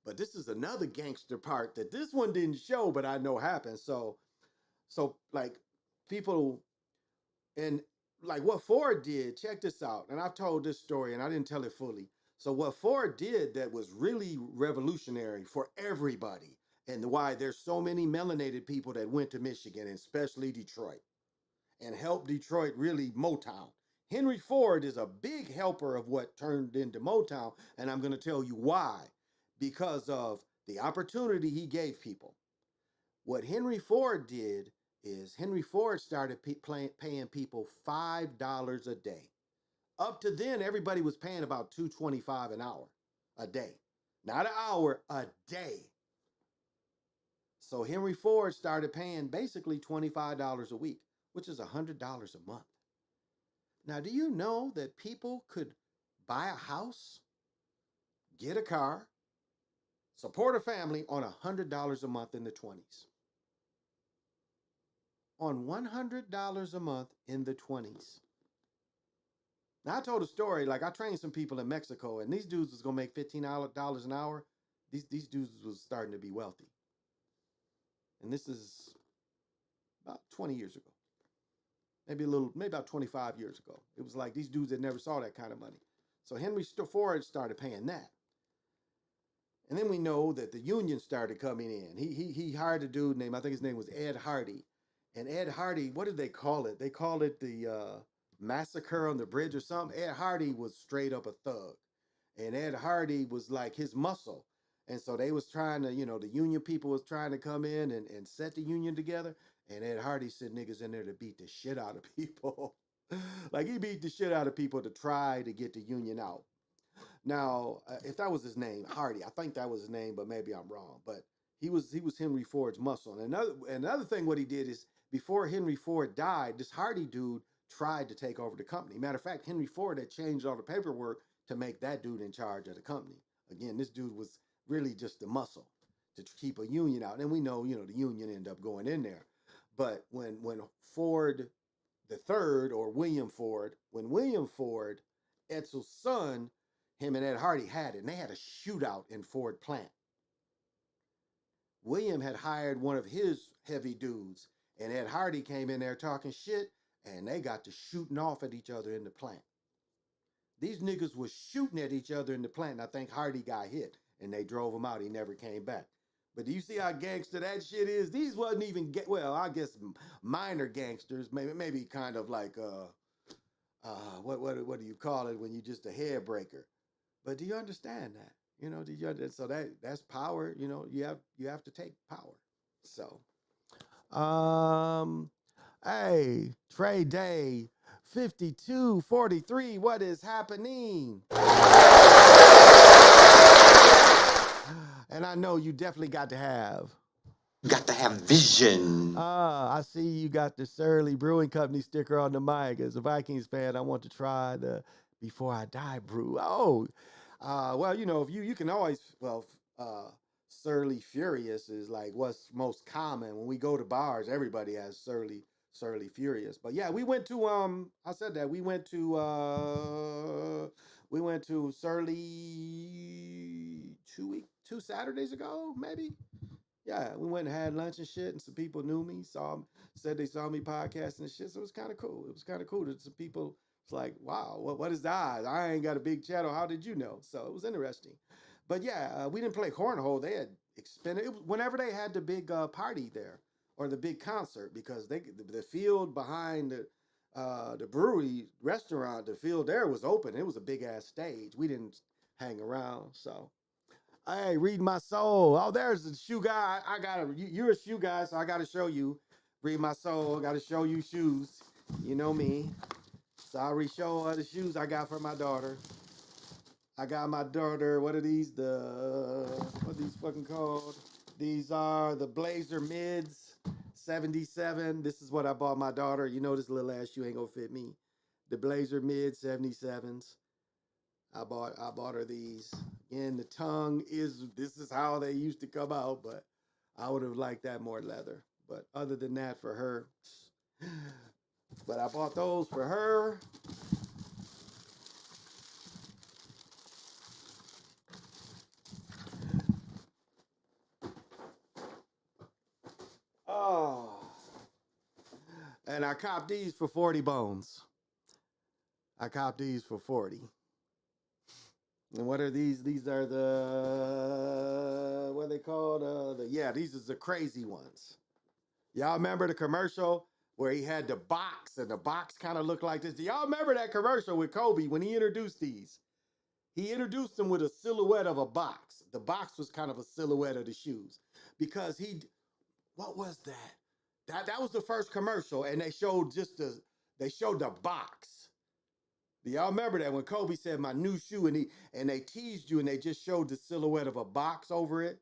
but this is another gangster part that this one didn't show, but I know happened. So like, people, and like what Ford did, check this out. And I've told this story and I didn't tell it fully. So what Ford did that was really revolutionary for everybody, and why there's so many melanated people that went to Michigan, and especially Detroit, and helped Detroit really Motown. Henry Ford is a big helper of what turned into Motown, and I'm going to tell you why. Because of the opportunity he gave people. What Henry Ford did is Henry Ford started paying people $5 a day. Up to then, everybody was paying about $2.25 an hour a day. Not an hour, a day. So Henry Ford started paying basically $25 a week, which is $100 a month. Now, do you know that people could buy a house get a car, support a family on $100 a month in the 20s. On $100 a month in the 20s. Now, I told a story, like I trained some people in Mexico, and these dudes was going to make $15 an hour. These dudes was starting to be wealthy. And this is about 20 years ago. Maybe about 25 years ago. It was like these dudes that never saw that kind of money. So Henry Ford started paying that. And then we know that the union started coming in. He hired a dude named, I think his name was Ed Hardy. And Ed Hardy, what did they call it? They called it the massacre on the bridge or something. Ed Hardy was straight up a thug. And Ed Hardy was like his muscle. And so they was trying to, the union people was trying to come in and set the union together. And Ed Hardy sent niggas in there to beat the shit out of people. Like he beat the shit out of people to try to get the union out. Now, if that was his name, Hardy, I think that was his name, but maybe I'm wrong. But he was Henry Ford's muscle. And another thing, what he did is before Henry Ford died, this Hardy dude tried to take over the company. Matter of fact, Henry Ford had changed all the paperwork to make that dude in charge of the company. Again, this dude was really just the muscle to keep a union out. And we know, the union ended up going in there. But when Ford the third, or William Ford, when William Ford, Edsel's son, him and Ed Hardy had it, and they had a shootout in Ford plant. William had hired one of his heavy dudes, and Ed Hardy came in there talking shit, and they got to shooting off at each other in the plant. These niggas was shooting at each other in the plant, and I think Hardy got hit, and they drove him out. He never came back. But do you see how gangster that shit is? These wasn't even, I guess minor gangsters, maybe kind of like, what do you call it when you just a hair breaker? But do you understand that? Do you understand? So that's power. You have to take power. So, hey, Trey Day, 5243. What is happening? And I know you definitely got to have vision. I see you got the Surly Brewing Company sticker on the mic. As a Vikings fan, I want to try the Before I Die brew. Oh, well, if you can always, Surly Furious is like what's most common. When we go to bars, everybody has Surly Furious. But yeah, we went to I said that we went to Surly 2 Saturdays ago, maybe. Yeah, we went and had lunch and shit, and some people knew me, said they saw me podcasting and shit, so it was kind of cool. It was kind of cool that some people, it's like, wow, what is that? I ain't got a big channel. How did you know? So it was interesting. But yeah, we didn't play cornhole. They had expended, whenever they had the big party there, or the big concert, because the field behind the brewery restaurant, the field there was open. It was a big ass stage. We didn't hang around, so. Hey, read my soul. Oh, there's the shoe guy. You're a shoe guy, so I gotta show you. Read my soul. Gotta show you shoes. You know me. Sorry, show the shoes I got for my daughter. I got my daughter. What are these? What are these fucking called? These are the Blazer Mids 77. This is what I bought my daughter. You know this little ass shoe ain't gonna fit me. The Blazer Mid 77s. I bought her these. Again, the tongue this is how they used to come out, but I would have liked that more leather. But other than that, for her, but I bought those for her. Oh, and I copped these for 40 bones. I copped these for 40. And what are these? These are what are they called? These are the crazy ones. Y'all remember the commercial where he had the box and the box kind of looked like this? Do y'all remember that commercial with Kobe when he introduced these? He introduced them with a silhouette of a box. The box was kind of a silhouette of the shoes because what was that? That was the first commercial, and they showed the box. Do y'all remember that when Kobe said my new shoe and they teased you and they just showed the silhouette of a box over it?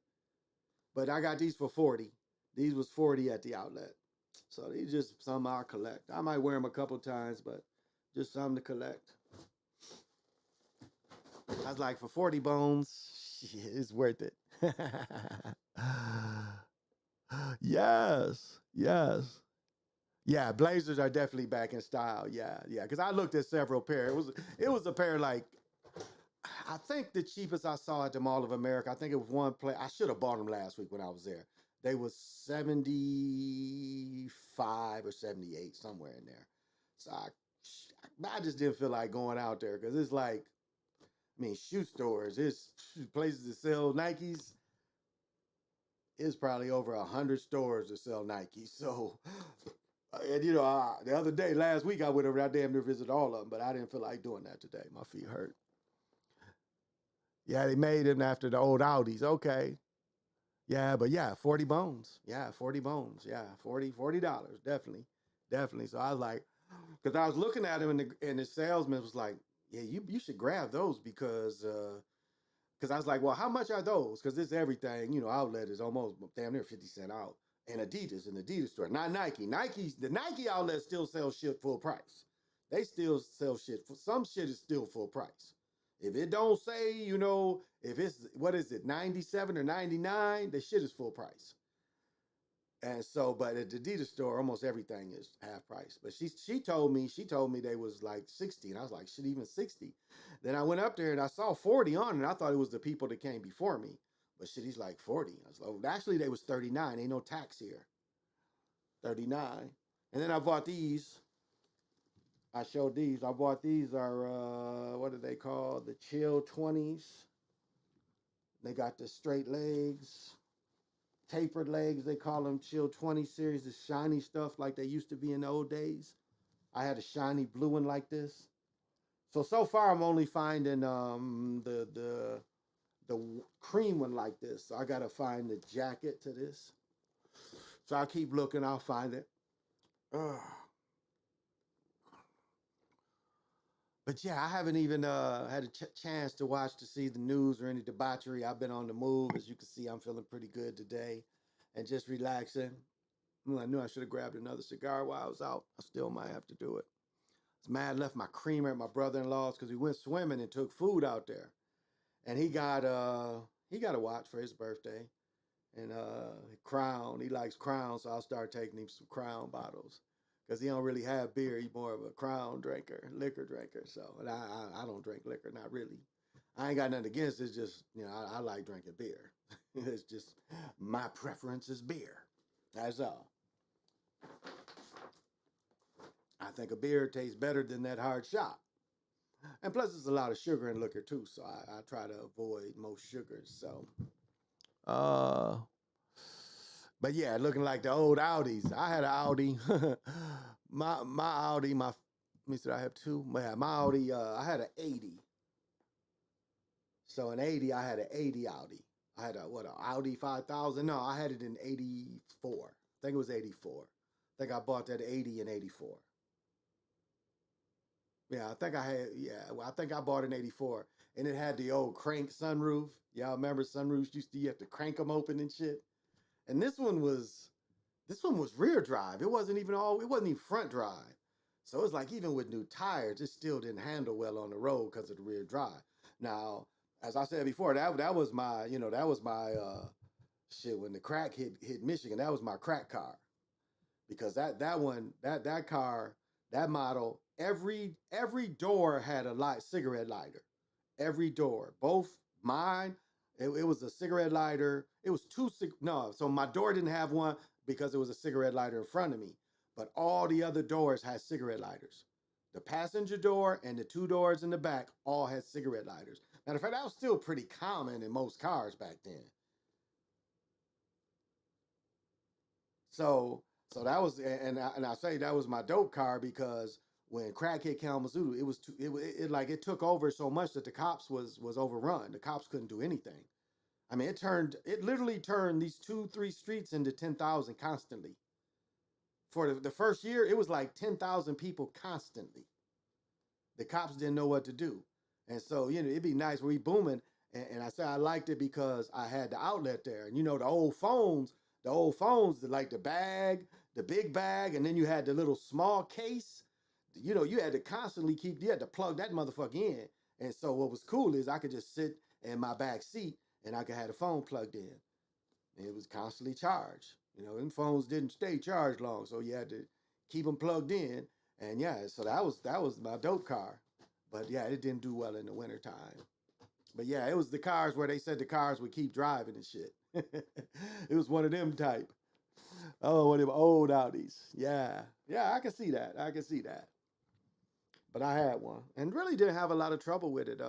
But I got these for 40. These was 40 at the outlet. So these just some I'll collect. I might wear them a couple times, but just something to collect. I was like, for 40 bones, shit, it's worth it. Yes, yes. Yeah, Blazers are definitely back in style. Yeah, yeah. Because I looked at several pair. It was a pair like I think the cheapest I saw at the Mall of America. I think it was one play. I should have bought them last week when I was there. They was 75 or 78 somewhere in there. So I just didn't feel like going out there because it's like I mean shoe stores. It's places that sell Nikes. It's probably over 100 stores that sell Nikes. So. And the other day, last week, I went over. I damn near visited all of them, but I didn't feel like doing that today. My feet hurt. Yeah, they made them after the old Audis. Okay. Yeah, but yeah, 40 bones. Yeah, 40 bones. Yeah, $40. Definitely. So I was like, because I was looking at him and the salesman was like, yeah, you should grab those because I was like, well, how much are those? Because this everything, outlet is almost damn near 50 cents out. And an Adidas store, not Nike. The Nike outlet still sells shit full price. They still sell shit. Some shit is still full price. If it don't say, if it's, what is it, 97 or 99, the shit is full price. And so, but at the Adidas store, almost everything is half price. But she told me they was like 60. And I was like, shit, even 60. Then I went up there and I saw 40 on it. And I thought it was the people that came before me. But shit, he's like 40. I was like, oh, actually, they was 39. Ain't no tax here. 39. And then I bought these. I showed these. I bought these are, what are they called? The Chill 20s. They got the straight legs. Tapered legs, they call them Chill 20 series, the shiny stuff like they used to be in the old days. I had a shiny blue one like this. So far I'm only finding the cream one like this. So I gotta find the jacket to this. So I'll keep looking, I'll find it. But yeah, I haven't even had a chance to see the news or any debauchery. I've been on the move. As you can see, I'm feeling pretty good today and just relaxing. I knew I should have grabbed another cigar while I was out. I still might have to do it. I was mad, left my creamer at my brother-in-law's because we went swimming and took food out there. And he got a watch for his birthday. And Crown, he likes Crown, so I'll start taking him some Crown bottles. Because he don't really have beer. He's more of a Crown drinker, liquor drinker. So, and I don't drink liquor, not really. I ain't got nothing against it. It's just, I like drinking beer. It's just, my preference is beer. That's all. I think a beer tastes better than that hard shot. And plus, there's a lot of sugar in liquor, too. So I try to avoid most sugars. So, but yeah, looking like the old Audis. I had an Audi. my Audi, let me see, I have two. Yeah, my Audi, I had an 80. So an 80, I had an 80 Audi. I had an Audi 5000? No, I had it in 84. I think it was 84. I think I bought that 80 in 84. Yeah, I think I bought an 84. And it had the old crank sunroof. Y'all remember sunroofs you have to crank them open and shit? And this one was rear drive. It wasn't even front drive. So it's like even with new tires, it still didn't handle well on the road because of the rear drive. Now, as I said before, that was my shit when the crack hit Michigan. That was my crack car. Because that car, that model, every door had a cigarette lighter. Every door. Both mine, it was a cigarette lighter. It was so my door didn't have one because it was a cigarette lighter in front of me. But all the other doors had cigarette lighters. The passenger door and the two doors in the back all had cigarette lighters. Matter of fact, that was still pretty common in most cars back then. So that was, and I say that was my dope car because when crack hit Kalamazoo, it took over so much that the cops was overrun. The cops couldn't do anything. I mean, it literally turned these 2-3 streets into 10,000 constantly. For the first year, it was like 10,000 people constantly. The cops didn't know what to do. And so, it'd be nice when we booming. And I say I liked it because I had the outlet there. And the old phones, like the big bag, and then you had the little small case. You had to constantly you had to plug that motherfucker in. And so what was cool is I could just sit in my back seat and I could have the phone plugged in. And it was constantly charged. You know, and phones didn't stay charged long, so you had to keep them plugged in. And yeah, so that was my dope car. But yeah, it didn't do well in the wintertime. But yeah, it was the cars where they said the cars would keep driving and shit. It was one of them type. Oh, one of them old Audis. Yeah. Yeah, I can see that. I can see that. But I had one and really didn't have a lot of trouble with it.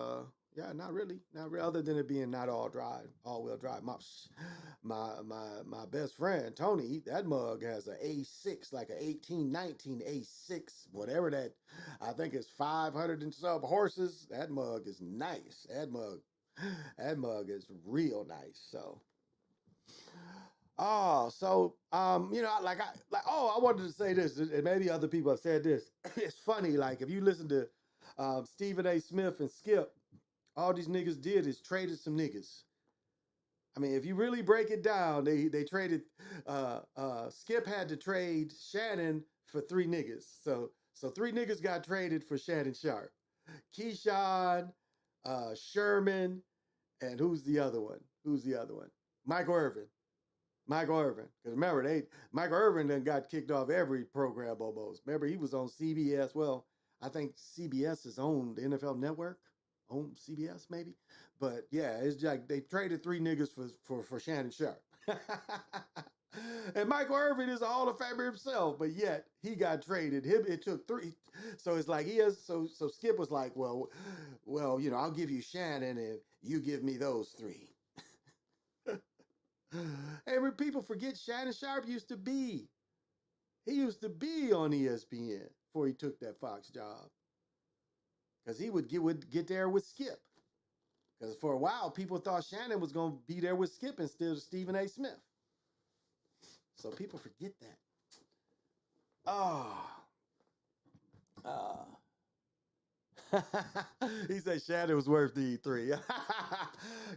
Yeah, not really. Not really, other than it being not all-wheel drive. My best friend, Tony, that mug has an A6, like an 1819 A6, whatever that, I think it's 500 and some horses. That mug is nice. That mug is real nice. So, you know, I wanted to say this, and maybe other people have said this. It's funny, like if you listen to Stephen A. Smith and Skip, all these niggas did is traded some niggas. I mean, if you really break it down, they traded. Skip had to trade Shannon for three niggas. So three niggas got traded for Shannon Sharp, Keyshawn, Sherman, and who's the other one? Michael Irvin. Michael Irvin. Because remember, Michael Irvin then got kicked off every program almost. Remember, he was on CBS. Well, I think CBS is on the NFL Network. On CBS, maybe. But yeah, it's like they traded three niggas for Shannon Sharp. And Michael Irvin is a Hall of Famer himself, but yet he got traded. It took three. So it's like so Skip was like, well, you know, I'll give you Shannon if you give me those three. And people forget Shannon Sharp used to be. He used to be on ESPN before he took that Fox job. Because he would get there with Skip. Because for a while, people thought Shannon was going to be there with Skip instead of Stephen A. Smith. So people forget that. He said Shannon was worth the E3.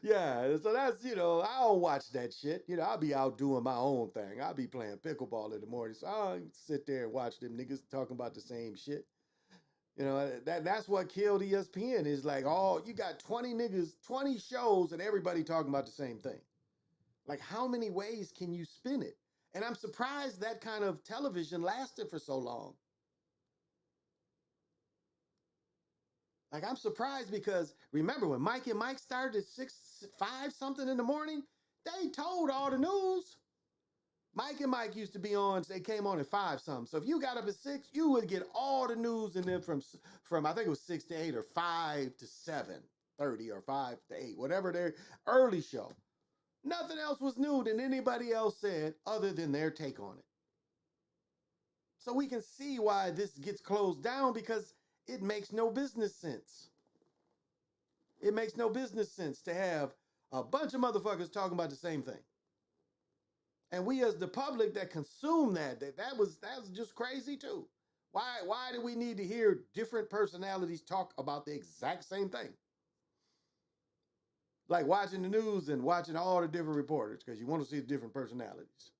Yeah, so that's, you know, I don't watch that shit. You know, I'll be out doing my own thing. I'll be playing pickleball in the morning. So I'll sit there and watch them niggas talking about the same shit. You know, that's what killed ESPN is like, you got 20 niggas, 20 shows, and everybody talking about the same thing. Like, how many ways can you spin it? And I'm surprised that kind of television lasted for so long. Like, I'm surprised because remember when Mike and Mike started at 5 something in the morning, they told all the news. Mike and Mike used to be on, they came on at 5 something. So if you got up at 6, you would get all the news and then from I think it was 6 to 8 or 5 to 7:30 or 5 to 8, whatever their early show. Nothing else was new than anybody else said other than their take on it. So we can see why this gets closed down because it makes no business sense. It makes no business sense to have a bunch of motherfuckers talking about the same thing. And we as the public that consume that was just crazy too. Why do we need to hear different personalities talk about the exact same thing? Like watching the news and watching all the different reporters because you want to see the different personalities.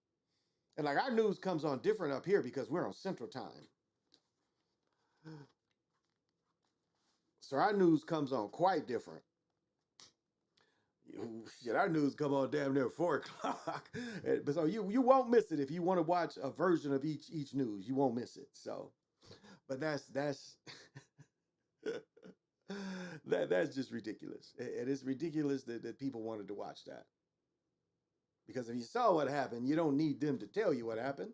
And like our news comes on different up here because we're on Central Time. So our news comes on quite different. Shit, our news come on damn near 4 o'clock. So you won't miss it if you want to watch a version of each news. You won't miss it. So, but that's that's just ridiculous. It is ridiculous that people wanted to watch that. Because if you saw what happened, you don't need them to tell you what happened.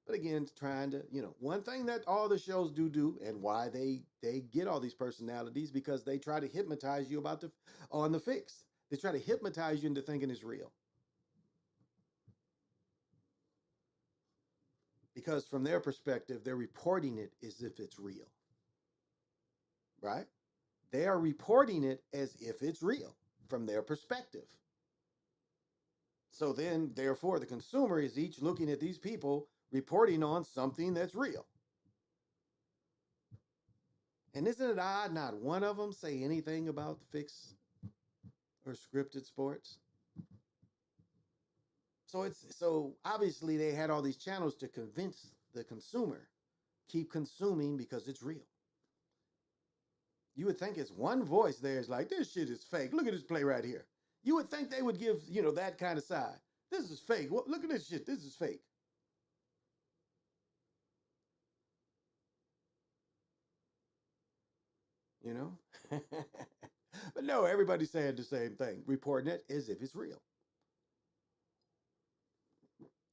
But again, trying to, you know, one thing that all the shows do and why they get all these personalities because they try to hypnotize you on the fix. They try to hypnotize you into thinking it's real. Because from their perspective, they're reporting it as if it's real. Right? They are reporting it as if it's real from their perspective. So then, therefore, the consumer is each looking at these people reporting on something that's real. And isn't it odd not one of them say anything about the fix or scripted sports? So obviously they had all these channels to convince the consumer keep consuming because it's real. You would think it's one voice there is like, this shit is fake. Look at this play right here. You would think they would give, that kind of side. This is fake. Look at this shit. This is fake. You know? But no, everybody's saying the same thing, reporting it as if it's real.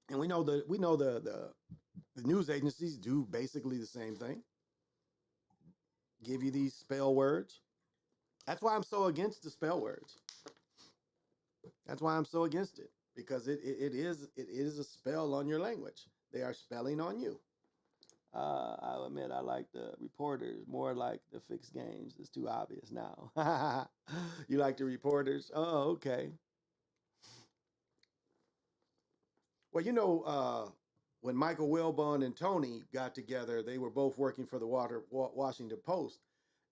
And we know the news agencies do basically the same thing. Give you these spell words. That's why I'm so against the spell words. That's why I'm so against it, because it is a spell on your language. They are spelling on you. I'll admit I like the reporters more like the fixed games. It's too obvious now. You like the reporters? Oh, okay. Well, when Michael Wilbon and Tony got together, they were both working for the Washington Post,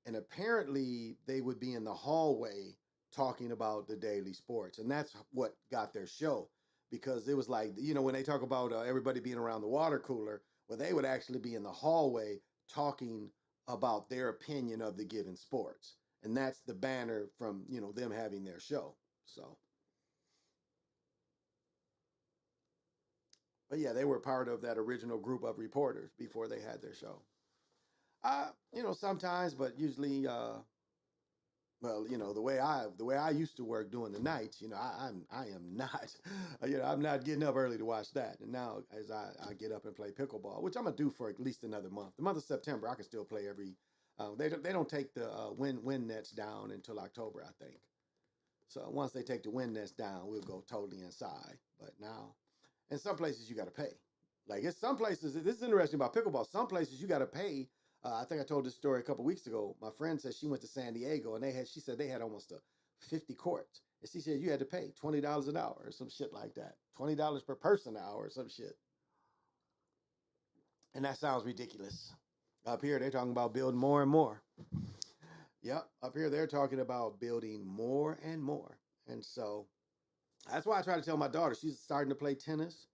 and apparently they would be in the hallway talking about the daily sports, and that's what got their show, because it was like, when they talk about everybody being around the water cooler, well, they would actually be in the hallway talking about their opinion of the given sports, and that's the banner from them having their show. So, but yeah, they were part of that original group of reporters before they had their show. Sometimes, but usually, well, the way I used to work doing the nights, I am not, I'm not getting up early to watch that. And now, as I get up and play pickleball, which I'm gonna do for at least another month. The month of September, I can still play every. They don't take the wind nets down until October, I think. So once they take the wind nets down, we'll go totally inside. But now, in some places you got to pay. Like it's some places. This is interesting about pickleball. Some places you got to pay. I think I told this story a couple weeks ago. My friend said she went to San Diego and she said they had almost 50 courts. And she said you had to pay $20 an hour or some shit like that. $20 per person an hour or some shit. And that sounds ridiculous. Up here, they're talking about building more and more. Yep, up here, they're talking about building more and more. And so that's why I try to tell my daughter, she's starting to play tennis.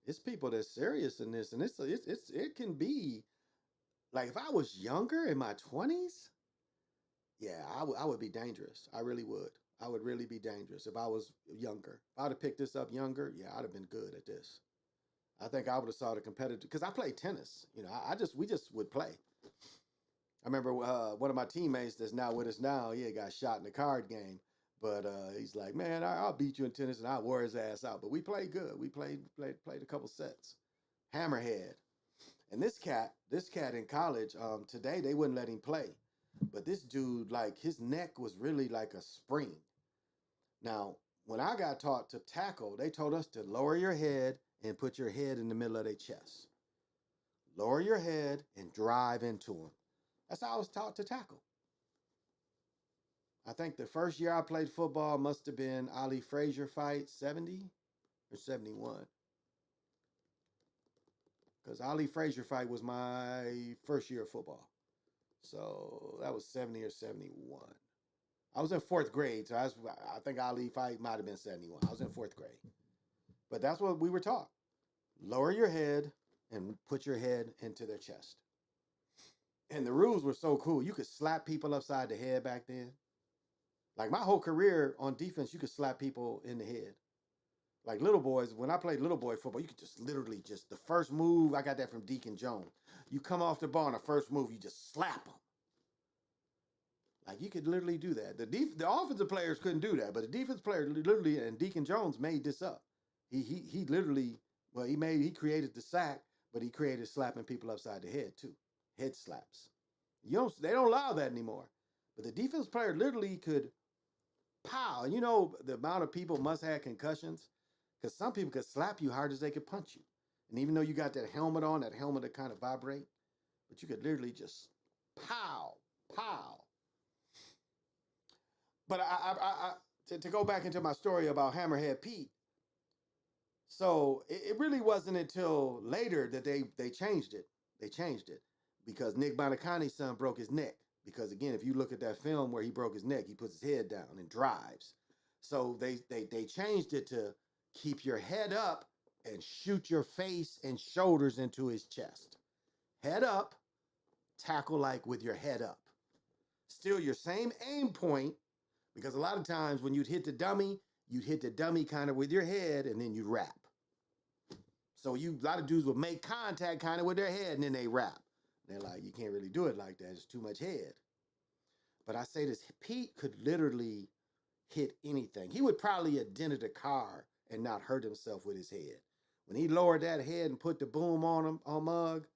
It's people that's serious in this. And it can be, like if I was younger in my 20s, yeah, I would be dangerous. I really would. I would really be dangerous if I was younger. If I'd have picked this up younger, yeah, I'd have been good at this. I think I would have saw the competitive, because I played tennis. We just would play. I remember one of my teammates that's now with us now, he had got shot in the card game. But he's like, man, I'll beat you in tennis, and I wore his ass out. But we played good. We played a couple sets. Hammerhead. And this cat in college, today they wouldn't let him play. But this dude, like his neck was really like a spring. Now, when I got taught to tackle, they told us to lower your head and put your head in the middle of their chest. Lower your head and drive into him. That's how I was taught to tackle. I think the first year I played football must have been Ali Frazier fight, 70 or 71. Because Ali Frazier fight was my first year of football. So that was 70 or 71. I was in fourth grade, so I think Ali fight might have been 71. I was in fourth grade. But that's what we were taught. Lower your head and put your head into their chest. And the rules were so cool. You could slap people upside the head back then. Like my whole career on defense, you could slap people in the head. Like little boys, when I played little boy football, you could just literally the first move, I got that from Deacon Jones. You come off the ball and the first move, you just slap them. Like you could literally do that. The offensive players couldn't do that, but the defense player literally, and Deacon Jones made this up. He literally, well, he created the sack, but he created slapping people upside the head too. Head slaps. They don't allow that anymore. But the defense player literally could pow. And the amount of people must have concussions, because some people could slap you hard as they could punch you. And even though you got that helmet on, that helmet that kind of vibrate, but you could literally just pow, pow. But to go back into my story about Hammerhead Pete, so it really wasn't until later that they changed it. They changed it because Nick Bonacani's son broke his neck. Because again, if you look at that film where he broke his neck, he puts his head down and drives. So they changed it to keep your head up and shoot your face and shoulders into his chest. Head up, tackle like with your head up. still your same aim point, because a lot of times when you'd hit the dummy kind of with your head and then you'd wrap. So a lot of dudes would make contact kind of with their head and then they wrap. They're like, you can't really do it like that. It's too much head. But I say this, Pete could literally hit anything. He would probably have dented a car and not hurt himself with his head. When he lowered that head and put the boom on him, on Mug,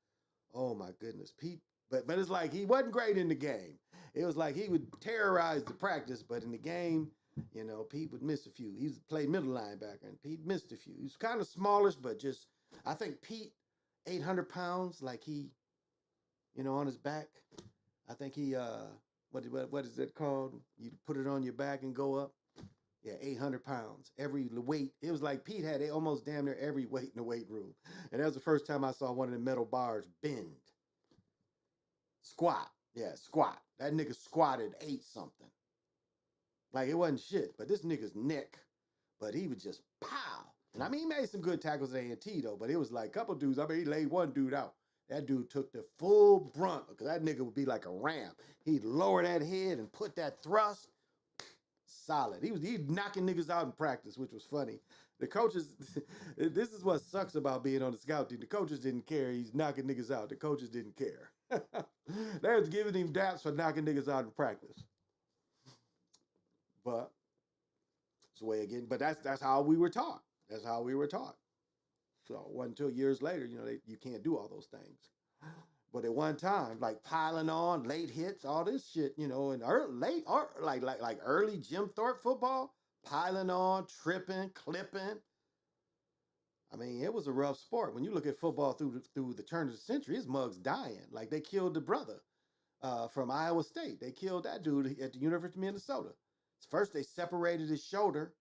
oh my goodness, Pete. But it's like he wasn't great in the game. It was like he would terrorize the practice, but in the game, you know, Pete would miss a few. He played middle linebacker, and Pete missed a few. He was kind of smallish, but just, I think Pete, 800 pounds, like he, you know, on his back. I think he, what is it called? You put it on your back and go up. Yeah, 800 pounds. Every weight. It was like Pete had almost damn near every weight in the weight room. And that was the first time I saw one of the metal bars bend. Squat. Yeah, squat. That nigga squatted 8 something. Like it wasn't shit. But this nigga's neck. But he would just pow. And I mean, he made some good tackles at A&T though. But it was like a couple dudes. I mean, he laid one dude out. That dude took the full brunt. Because that nigga would be like a ram. He'd lower that head and put that thrust. Solid. He knocking niggas out in practice, which was funny. The coaches, this is what sucks about being on the scout team. The coaches didn't care. He's knocking niggas out. The coaches didn't care. They was giving him daps for knocking niggas out in practice. But it's the way again. But that's how we were taught. That's how we were taught. So it wasn't until years later, you know, you can't do all those things. But at one time, like piling on, late hits, all this shit, you know, and early Jim Thorpe football, piling on, tripping, clipping. I mean, it was a rough sport. When you look at football through the turn of the century, his mug's dying. Like they killed the brother from Iowa State. They killed that dude at the University of Minnesota. First, they separated his shoulder,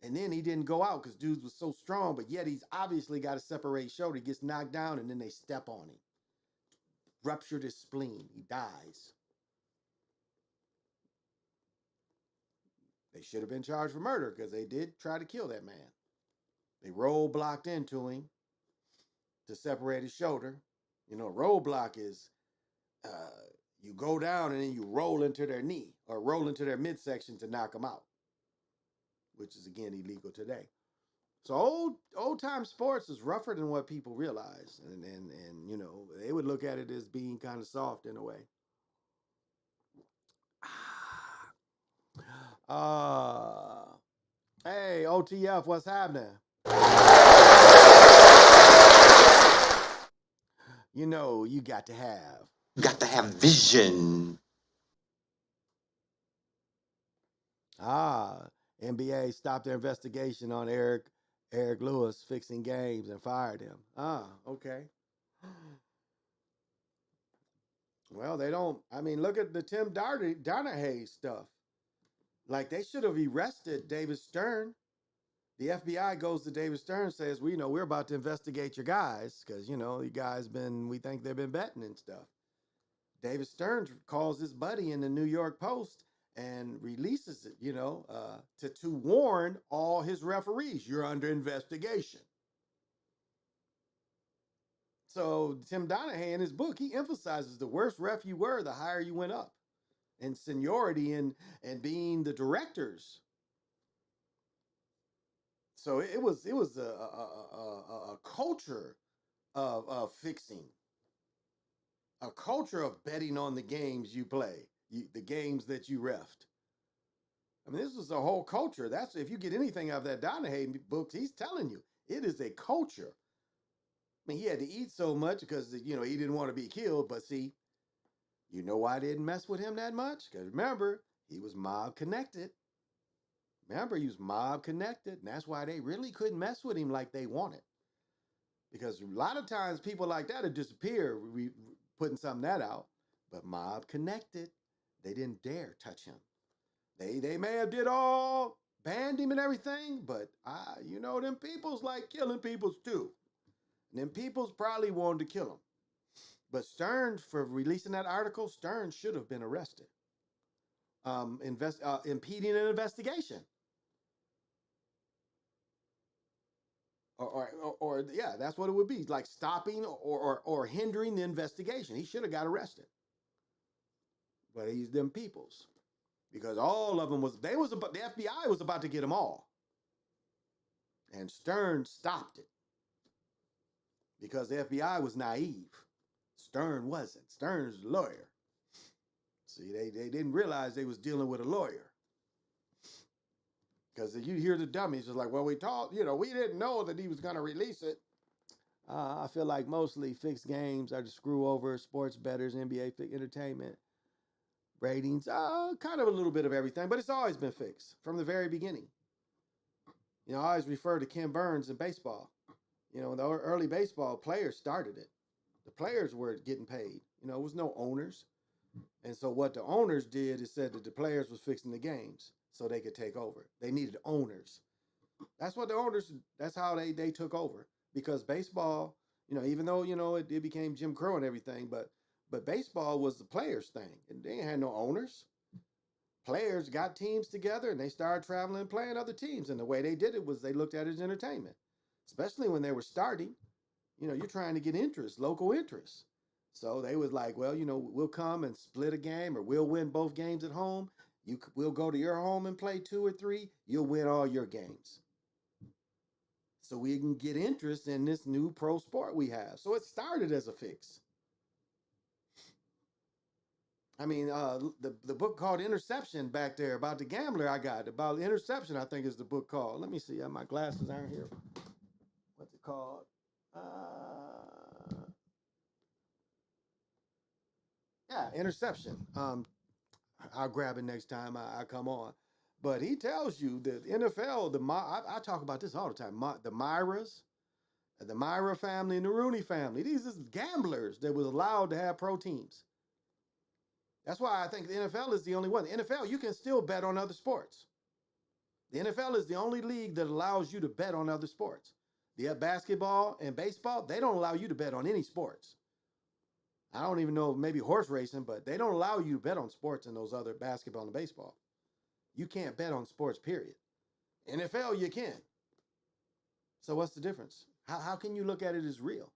and then he didn't go out because dudes was so strong, but yet he's obviously got a separated shoulder. He gets knocked down, and then they step on him. Ruptured his spleen. He dies. They should have been charged for murder because they did try to kill that man. They roadblocked into him to separate his shoulder. You know, roadblock is you go down and then you roll into their knee or roll into their midsection to knock them out, which is again illegal today. So old time sports is rougher than what people realize, and you know they would look at it as being kind of soft in a way. Hey, OTF, what's happening? You know, you got to have vision. NBA stopped their investigation on Eric Lewis fixing games and fired him. Okay. Well, they don't. I mean, look at the Tim Donahue stuff. Like they should have arrested David Stern. The FBI goes to David Stern and says, "We know we're about to investigate your guys because you know you guys we think they've been betting and stuff." David Stern calls his buddy in the New York Post and releases it, you know, to warn all his referees, you're under investigation. So Tim Donahue in his book, he emphasizes the worse ref you were, the higher you went up in seniority and being the directors. So it was a culture of fixing, a culture of betting on the games you play, the games that you refed. I mean, this was a whole culture. That's if you get anything out of that Donahue book, he's telling you it is a culture. I mean, he had to eat so much because you know he didn't want to be killed. But see, you know why they didn't mess with him that much? Because remember, he was mob connected. Remember, he was mob connected, and that's why they really couldn't mess with him like they wanted. Because a lot of times people like that would disappear, putting something that out. But mob connected, they didn't dare touch him. They may have did all banned him and everything, but you know them peoples like killing peoples too. And them peoples probably wanted to kill him. But Stern, for releasing that article, Stern should have been arrested. Impeding an investigation. Or yeah, that's what it would be. Like stopping or hindering the investigation. He should have got arrested. but he's them peoples because all of them the FBI was about to get them all, and Stern stopped it because the FBI was naive. Stern wasn't. Stern's a lawyer. See, they didn't realize they was dealing with a lawyer. Because you hear the dummies, it's like, well, we didn't know that he was going to release it. I feel like mostly fixed games are to screw over sports bettors, NBA entertainment, ratings, kind of a little bit of everything, but it's always been fixed from the very beginning. I always refer to Ken Burns in baseball. The early baseball players started it. The players were getting paid. It was no owners. And so what the owners did is said that the players was fixing the games so they could take over. They needed owners. That's what the owners, that's how they took over. Because baseball, even though, it became Jim Crow and everything, but baseball was the players' thing. And they ain't had no owners. Players got teams together and they started traveling and playing other teams. And the way they did it was they looked at it as entertainment, especially when they were starting. You're trying to get interest, local interest. So they was like, well, we'll come and split a game, or we'll win both games at home. We'll go to your home and play 2 or 3. You'll win all your games. So we can get interest in this new pro sport we have. So it started as a fix. I mean, the book called Interception back there about the gambler I got. About Interception, I think is the book called. Let me see. My glasses aren't here. What's it called? Yeah, Interception. I'll grab it next time I come on. But he tells you that NFL, I talk about this all the time. The Myra family and the Rooney family. These are gamblers that was allowed to have pro teams. That's why I think the NFL is the only one. The NFL, you can still bet on other sports. The NFL is the only league that allows you to bet on other sports. The basketball and baseball, they don't allow you to bet on any sports. I don't even know, maybe horse racing, but they don't allow you to bet on sports in those other basketball and baseball. You can't bet on sports, period. NFL, you can. So what's the difference? How can you look at it as real?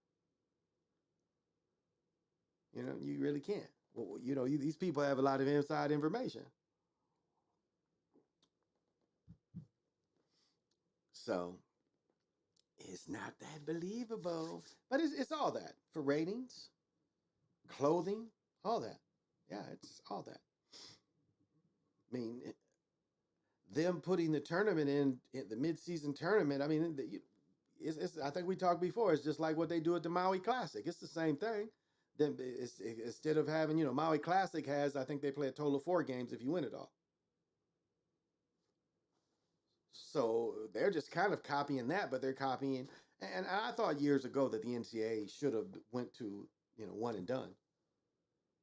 You really can't. Well, these people have a lot of inside information. So it's not that believable. But it's all that for ratings, clothing, all that. Yeah, it's all that. I mean, them putting the tournament in the mid-season tournament, I mean, I think we talked before, it's just like what they do at the Maui Classic. It's the same thing. Then instead of having, Maui Classic has, I think they play a total of 4 games if you win it all. So they're just kind of copying that, but they're copying. And I thought years ago that the NCAA should have went to, one and done.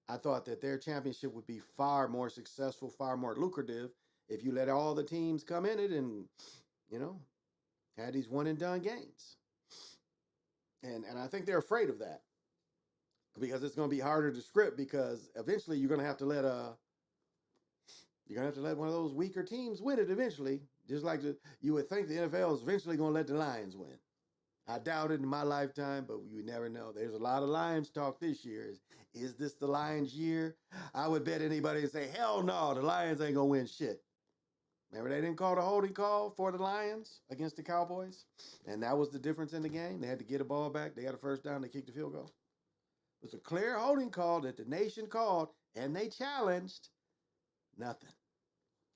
I thought that their championship would be far more successful, far more lucrative if you let all the teams come in it and, had these one and done games. And I think they're afraid of that because it's going to be harder to script because eventually you're going to have to let one of those weaker teams win it eventually. Just like you would think the NFL is eventually going to let the Lions win. I doubt it in my lifetime, but you never know. There's a lot of Lions talk this year. Is this the Lions year? I would bet anybody would say, hell no, the Lions ain't going to win shit. Remember they didn't call the holding call for the Lions against the Cowboys? And that was the difference in the game. They had to get a ball back. They got a first down. They kicked the field goal. It was a clear holding call that the nation called, and they challenged nothing.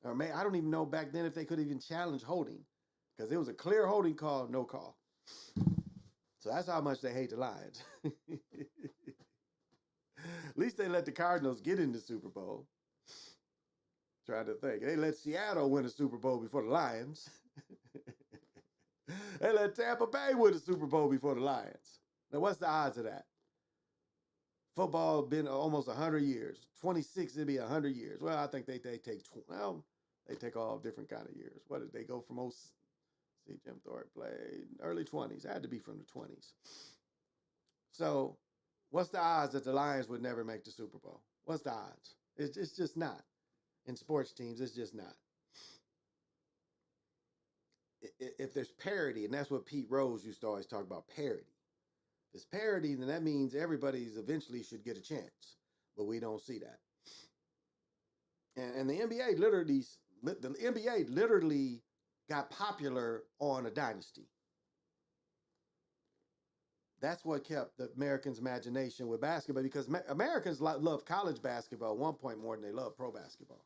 Or I don't even know back then if they could even challenge holding because it was a clear holding call, no call. So that's how much they hate the Lions. At least they let the Cardinals get in the Super Bowl. Trying to think. They let Seattle win the Super Bowl before the Lions. They let Tampa Bay win the Super Bowl before the Lions. Now, what's the odds of that? Football been almost 100 years. 26, it'd be 100 years. Well, I think they take, they take all different kind of years. What did they go from see, Jim Thorpe played early 20s. It had to be from the 20s. So what's the odds that the Lions would never make the Super Bowl? What's the odds? It's just not. In sports teams, it's just not. If there's parity, and that's what Pete Rose used to always talk about, parity. If there's parity, then that means everybody's eventually should get a chance. But we don't see that. And the NBA literally got popular on a dynasty. That's what kept the Americans' imagination with basketball, because Americans love college basketball at one point more than they love pro basketball.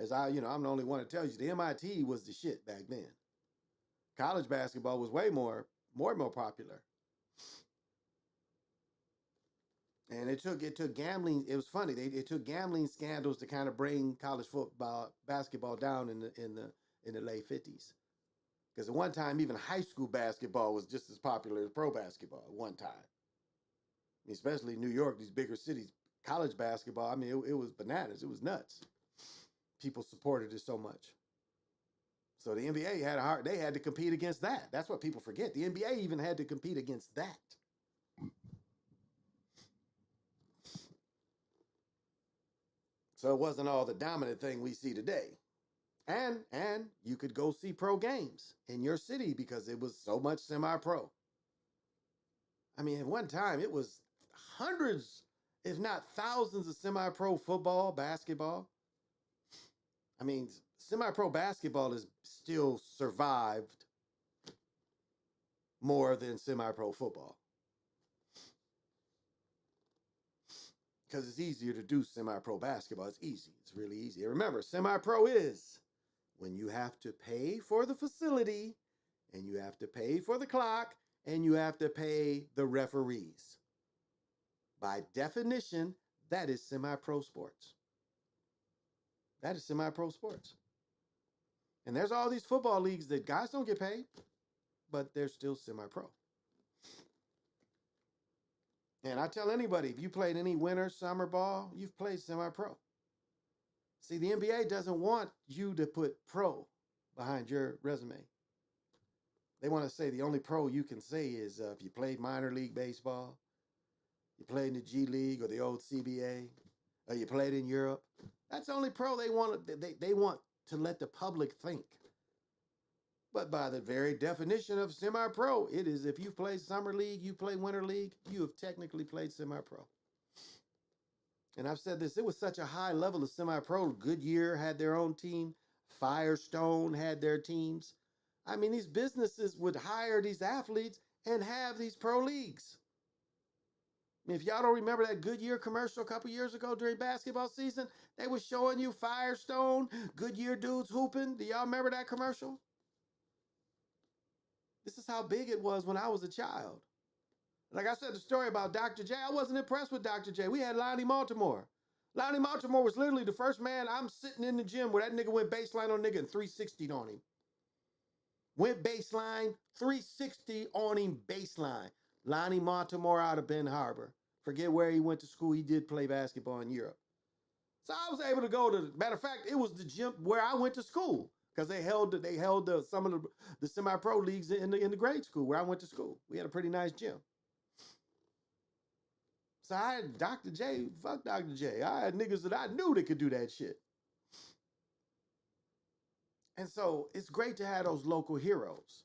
As I'm the only one that tells you the MIT was the shit back then. College basketball was way more popular. And it took gambling. It was funny. It took gambling scandals to kind of bring college basketball down in the late 50s. Because at one time, even high school basketball was just as popular as pro basketball at one time. I mean, especially New York, these bigger cities, college basketball, I mean, it was bananas. It was nuts. People supported it so much. So the NBA they had to compete against that. That's what people forget. The NBA even had to compete against that. So it wasn't all the dominant thing we see today. And you could go see pro games in your city because it was so much semi-pro. I mean, at one time it was hundreds, if not thousands of semi-pro football, basketball. I mean, semi-pro basketball has still survived more than semi-pro football. Because it's easier to do semi-pro basketball. It's easy. It's really easy. And remember, semi-pro is when you have to pay for the facility, and you have to pay for the clock, and you have to pay the referees. By definition, that is semi-pro sports. That is semi-pro sports. And there's all these football leagues that guys don't get paid, but they're still semi-pro. And I tell anybody, if you played any winter, summer ball, you've played semi-pro. See, the NBA doesn't want you to put pro behind your resume. They want to say the only pro you can say is if you played minor league baseball, you played in the G League or the old CBA, or you played in Europe. That's the only pro they want. They want to let the public think. But by the very definition of semi-pro, it is if you play summer league, you play winter league, you have technically played semi-pro. And I've said this, it was such a high level of semi-pro. Goodyear had their own team. Firestone had their teams. I mean, these businesses would hire these athletes and have these pro leagues. I mean, if y'all don't remember that Goodyear commercial a couple years ago during basketball season, they were showing you Firestone, Goodyear dudes hooping. Do y'all remember that commercial? This is how big it was when I was a child. Like I said, the story about Dr. J, I wasn't impressed with Dr. J. We had Lonnie Baltimore. Lonnie Baltimore was literally the first man. I'm sitting in the gym where that nigga went baseline on nigga and 360'd on him. Went baseline, 360 on him baseline. Lonnie Baltimore out of Ben Harbor. Forget where he went to school. He did play basketball in Europe. So I was able to go to, matter of fact, it was the gym where I went to school because they held some of the semi-pro leagues in the grade school where I went to school. We had a pretty nice gym. So I had Dr. J, fuck Dr. J. I had niggas that I knew that could do that shit. And so it's great to have those local heroes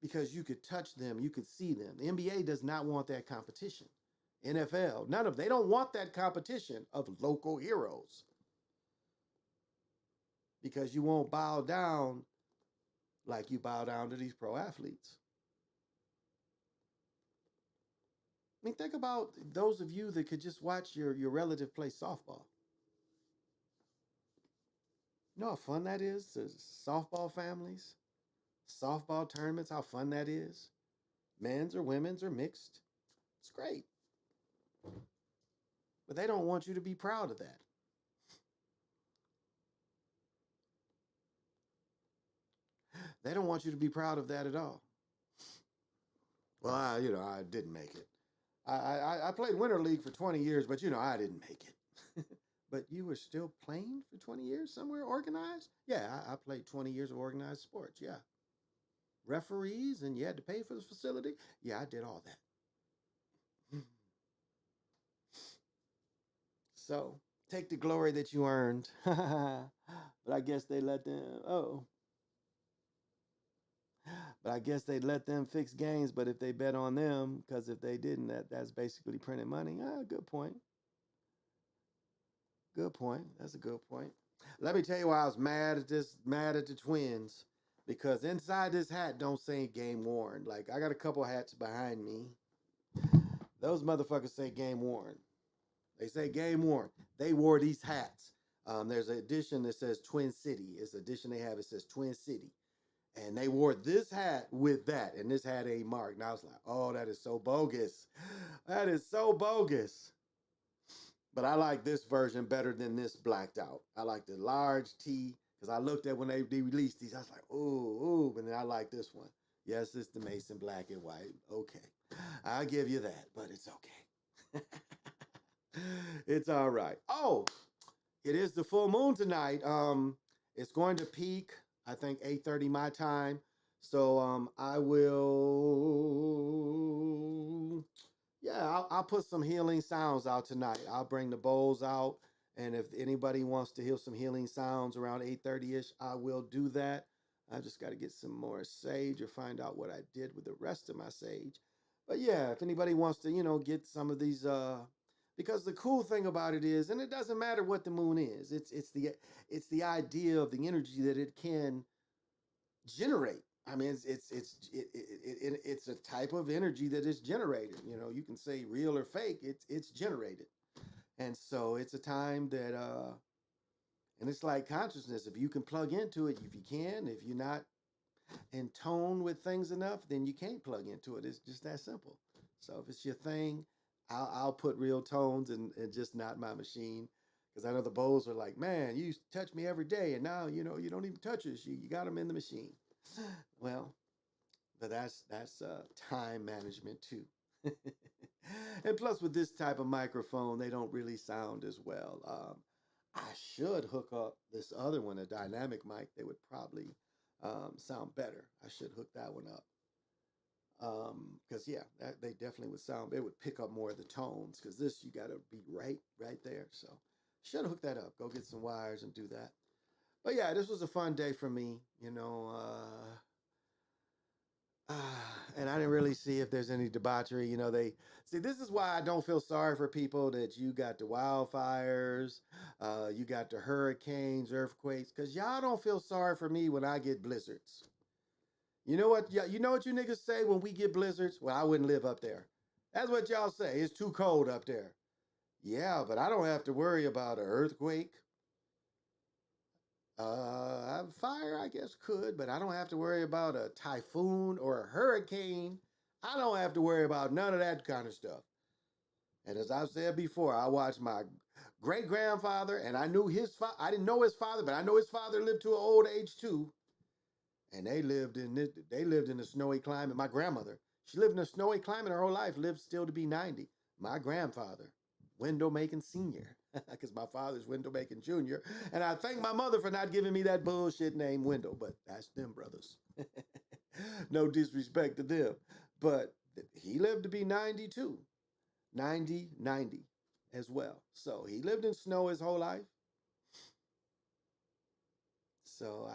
because you could touch them, you could see them. The NBA does not want that competition. NFL, they don't want that competition of local heroes because you won't bow down like you bow down to these pro athletes. I mean, think about those of you that could just watch your relative play softball. You know how fun that is to softball families, softball tournaments, how fun that is. Men's or women's or mixed. It's great. But they don't want you to be proud of that. They don't want you to be proud of that at all. Well, I didn't make it. I played Winter League for 20 years, but I didn't make it. But you were still playing for 20 years somewhere organized? Yeah, I played 20 years of organized sports, yeah. Referees, and you had to pay for the facility? Yeah, I did all that. So, take the glory that you earned. But I guess they let them, But I guess they let them fix games, but if they bet on them, because if they didn't, that's basically printed money. Good point. Good point. That's a good point. Let me tell you why I was mad at the twins. Because inside this hat don't say game worn. Like I got a couple hats behind me. Those motherfuckers say game worn. They say game worn. They wore these hats. There's an edition that says Twin City. It's an edition they have. It says Twin City. And they wore this hat with that. And this hat ain't marked. And I was like, oh, that is so bogus. That is so bogus. But I like this version better than this blacked out. I like the large T because I looked at when they released these. I was like, ooh. And then I like this one. Yes, it's the Mason black and white. Okay. I'll give you that, but it's okay. It's all right. Oh, it is the full moon tonight. It's going to peak, I think 8:30 my time. So I will I'll put some healing sounds out tonight. I'll bring the bowls out, and if anybody wants to hear some healing sounds around 8:30ish, I will do that. I just got to get some more sage or find out what I did with the rest of my sage. But yeah, if anybody wants to, get some of these because the cool thing about it is, and it doesn't matter what the moon is, it's the idea of the energy that it can generate. I mean, it's a type of energy that is generated. You can say real or fake. It's generated, and so it's a time that and it's like consciousness. If you can plug into it, if you can. If you're not in tone with things enough, then you can't plug into it. It's just that simple. So if it's your thing, I'll put real tones and just not my machine. Because I know the bowls are like, man, you used to touch me every day, and now you don't even touch us. You got them in the machine. Well, but that's time management too. And plus, with this type of microphone, they don't really sound as well. I should hook up this other one, a dynamic mic. They would probably sound better. I should hook that one up. Because they definitely would sound. It would pick up more of the tones. Because this, you got to be right there. So should hook that up. Go get some wires and do that. But yeah, this was a fun day for me. And I didn't really see if there's any debauchery. They see, this is why I don't feel sorry for people that you got the wildfires, you got the hurricanes, earthquakes, because y'all don't feel sorry for me when I get blizzards. You know what? Yeah, you know what you niggas say when we get blizzards? Well, I wouldn't live up there. That's what y'all say. It's too cold up there. Yeah, but I don't have to worry about an earthquake. Fire, I guess, could, but I don't have to worry about a typhoon or a hurricane. I don't have to worry about none of that kind of stuff. And as I've said before, I watched my great-grandfather, and I knew his father. I didn't know his father, but I know his father lived to an old age too. And they lived in a snowy climate. My grandmother, she lived in a snowy climate her whole life, lived still to be 90. My grandfather, window making senior, because my father's window making junior. And I thank my mother for not giving me that bullshit name window, but that's them brothers. No disrespect to them. But he lived to be 92, 90 as well. So he lived in snow his whole life. So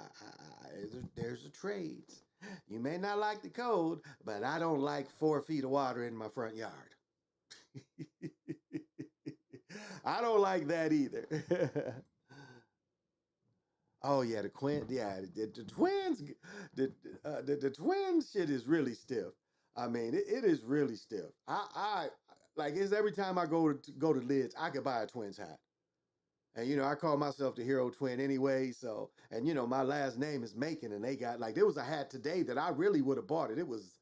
there's a trades. You may not like the cold, but I don't like 4 feet of water in my front yard. I don't like that either. Oh yeah, the twins. The twins shit is really stiff. I mean, it is really stiff. I like it's every time I go to Lids, I could buy a twins hat. And I call myself the hero twin anyway. So, and my last name is Macon, and they got there was a hat today that I really would have bought it. It was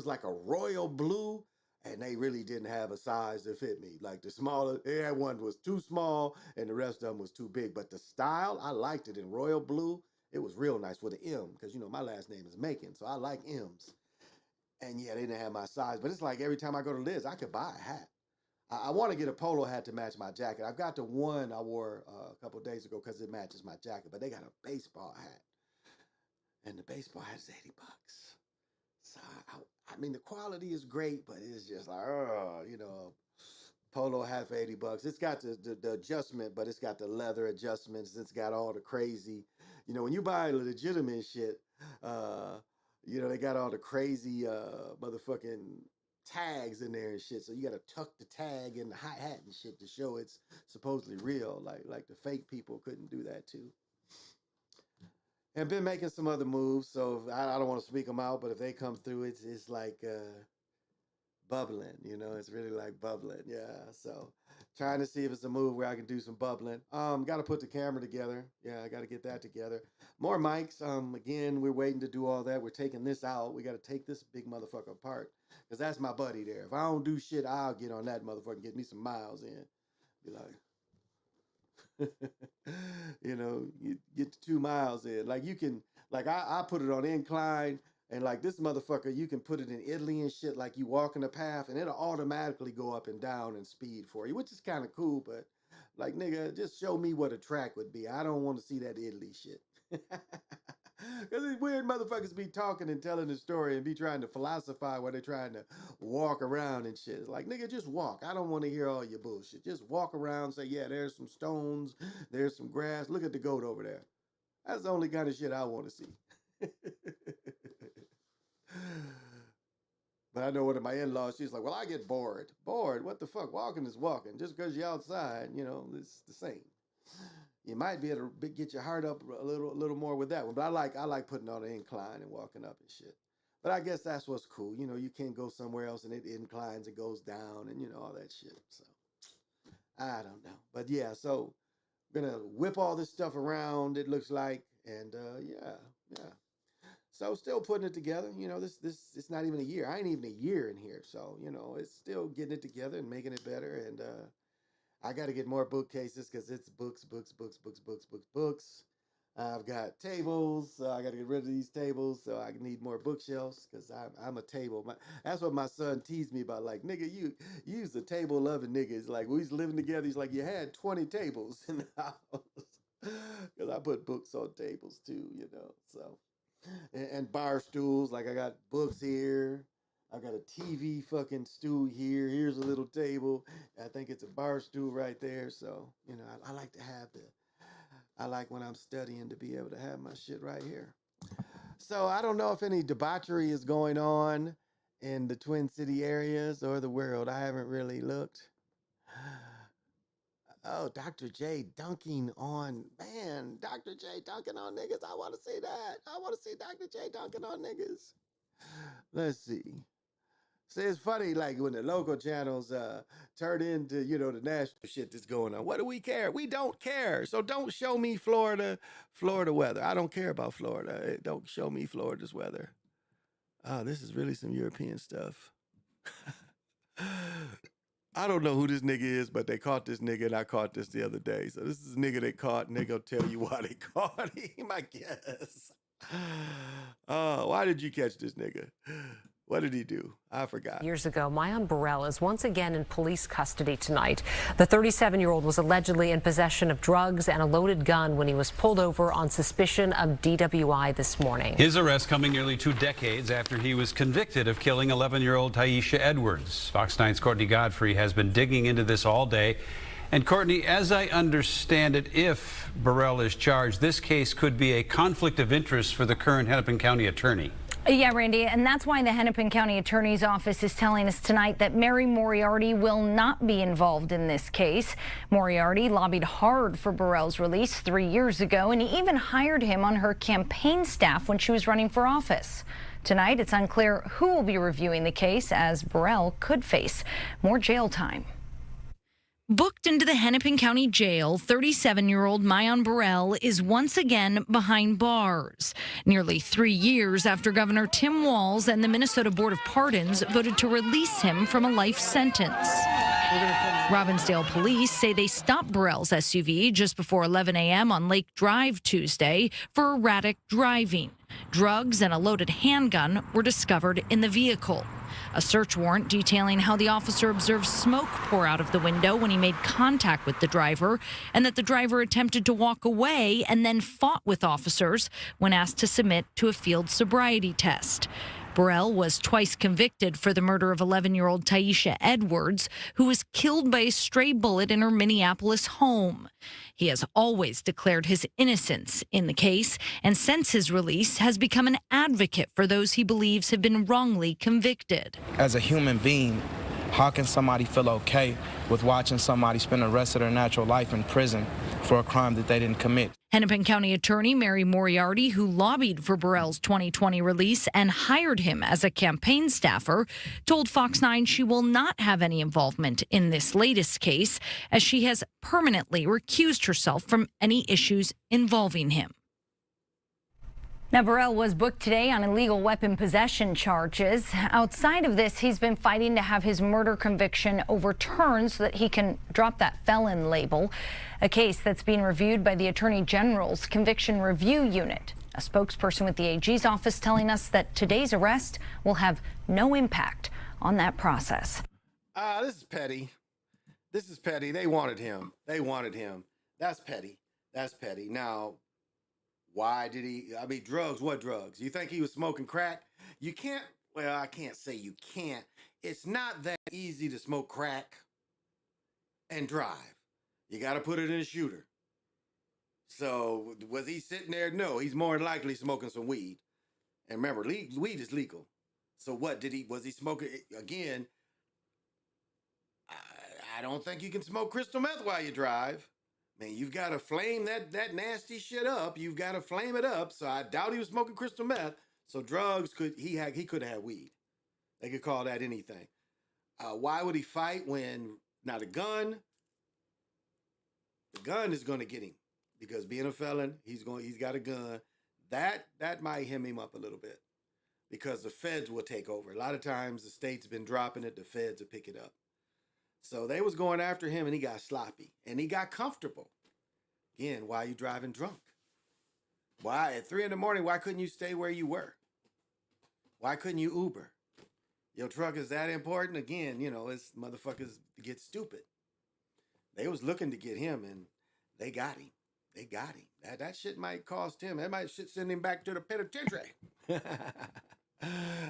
like a royal blue, and they really didn't have a size that fit me. Like the smaller, one was too small, and the rest of them was too big. But the style, I liked it in royal blue. It was real nice with an M, because my last name is Macon, so I like M's. And yeah, they didn't have my size, but it's like every time I go to Liz, I could buy a hat. I want to get a polo hat to match my jacket. I've got the one I wore a couple of days ago because it matches my jacket, but they got a baseball hat. And the baseball hat is $80. So, I mean, the quality is great, but it's just like, polo hat for $80. It's got the adjustment, but it's got the leather adjustments. It's got all the crazy, when you buy legitimate shit, they got all the crazy motherfucking tags in there and shit. So you got to tuck the tag in the hi-hat and shit to show it's supposedly real. Like the fake people couldn't do that too. And been making some other moves. So I don't want to speak them out, but if they come through, it's like bubbling. You know, it's really like bubbling. Yeah. So trying to see if it's a move where I can do some bubbling. Got to put the camera together. Yeah, I got to get that together. More mics. Again, we're waiting to do all that. We're taking this out. We got to take this big motherfucker apart because that's my buddy there. If I don't do shit, I'll get on that motherfucker and get me some miles in. Be like, you know, you get to 2 miles in. Like you can, like I put it on incline. And like this motherfucker, you can put it in Italy and shit, like you walking a path and it'll automatically go up and down in speed for you, which is kind of cool. But like, nigga, just show me what a track would be. I don't want to see that Italy shit. Because these weird motherfuckers be talking and telling the story and be trying to philosophize while they're trying to walk around and shit. It's like, nigga, just walk. I don't want to hear all your bullshit. Just walk around, say, yeah, there's some stones, there's some grass. Look at the goat over there. That's the only kind of shit I want to see. But I know one of my in-laws, she's like, well, I get bored. Bored? What the fuck? Walking is walking. Just because you're outside, you know, it's the same. You might be able to get your heart up a little more with that one. But I like putting on an incline and walking up and shit. But I guess that's what's cool. You know, you can't go somewhere else and it inclines and goes down and, you know, all that shit. So, I don't know. But yeah, so I'm going to whip all this stuff around, it looks like. And yeah. So still putting it together, you know, this it's not even a year. I ain't even a year in here. So, you know, it's still getting it together and making it better. And I got to get more bookcases because it's books. I've got tables. I got to get rid of these tables. So I need more bookshelves because I'm a table. That's what my son teased me about. Like, nigga, you use the table loving niggas. Like, we was living together. He's like, you had 20 tables in the house. Because I put books on tables too, you know, so. And bar stools, like I got books here. I got a TV fucking stool here. Here's a little table. I think it's a bar stool right there. So, you know, I like to have I like when I'm studying to be able to have my shit right here. So I don't know if any debauchery is going on in the Twin City areas or the world. I haven't really looked. Oh, Dr. J dunking on, man, Dr. J dunking on niggas. I want to see that. I want to see Dr. J dunking on niggas. Let's see. See, it's funny, like when the local channels turn into, you know, the national shit that's going on. What do we care? We don't care. So don't show me Florida weather. I don't care about Florida. Don't show me Florida's weather. Oh, this is really some European stuff. I don't know who this nigga is, but they caught this nigga, and I caught this the other day. So this is a nigga they caught, and they gonna tell you why they caught him, I guess. Why did you catch this nigga? What did he do? I forgot. Years ago, Mayan Burrell is once again in police custody tonight. The 37-year-old was allegedly in possession of drugs and a loaded gun when he was pulled over on suspicion of DWI this morning. His arrest coming nearly 2 decades after he was convicted of killing 11-year-old Taisha Edwards. Fox 9's Courtney Godfrey has been digging into this all day. And Courtney, as I understand it, if Burrell is charged, this case could be a conflict of interest for the current Hennepin County attorney. Yeah, Randy, and that's why the Hennepin County Attorney's Office is telling us tonight that Mary Moriarty will not be involved in this case. Moriarty lobbied hard for Burrell's release 3 years ago, and he even hired him on her campaign staff when she was running for office. Tonight, it's unclear who will be reviewing the case, as Burrell could face more jail time. Booked into the Hennepin County Jail, 37-year-old Mayan Burrell is once again behind bars. Nearly 3 years after Governor Tim Walz and the Minnesota Board of Pardons voted to release him from a life sentence. Robbinsdale police say they stopped Burrell's SUV just before 11 a.m. on Lake Drive Tuesday for erratic driving. Drugs and a loaded handgun were discovered in the vehicle. A search warrant detailing how the officer observed smoke pour out of the window when he made contact with the driver, and that the driver attempted to walk away and then fought with officers when asked to submit to a field sobriety test. Burrell was twice convicted for the murder of 11-year-old Taisha Edwards, who was killed by a stray bullet in her Minneapolis home. He has always declared his innocence in the case, and since his release has become an advocate for those he believes have been wrongly convicted. As a human being, how can somebody feel okay with watching somebody spend the rest of their natural life in prison for a crime that they didn't commit? Hennepin County Attorney Mary Moriarty, who lobbied for Burrell's 2020 release and hired him as a campaign staffer, told Fox 9 she will not have any involvement in this latest case, as she has permanently recused herself from any issues involving him. Now, Burrell was booked today on illegal weapon possession charges. Outside of this, he's been fighting to have his murder conviction overturned so that he can drop that felon label, a case that's being reviewed by the Attorney General's Conviction Review Unit. A spokesperson with the AG's office telling us that today's arrest will have no impact on that process. This is petty. This is petty. They wanted him. They wanted him. That's petty. That's petty. Now, why did he, I mean, drugs, what drugs? You think he was smoking crack? You can't, well, I can't say you can't. It's not that easy to smoke crack and drive. You got to put it in a shooter. So was he sitting there? No, he's more than likely smoking some weed. And remember, weed is legal. So what did he, was he smoking? Again, I don't think you can smoke crystal meth while you drive. Man, you've got to flame that nasty shit up. You've got to flame it up. So I doubt he was smoking crystal meth. So drugs he could have had weed. They could call that anything. Why would he fight when now the gun is going to get him because being a felon, he's got a gun. That might hem him up a little bit because the feds will take over. A lot of times the state's been dropping it, the feds will pick it up. So they was going after him and he got sloppy and he got comfortable. Again, why are you driving drunk? Why at 3 a.m, why couldn't you stay where you were? Why couldn't you Uber? Your truck is that important? Again, it's motherfuckers get stupid. They was looking to get him and they got him. They got him. That shit might cost him. That might send him back to the penitentiary.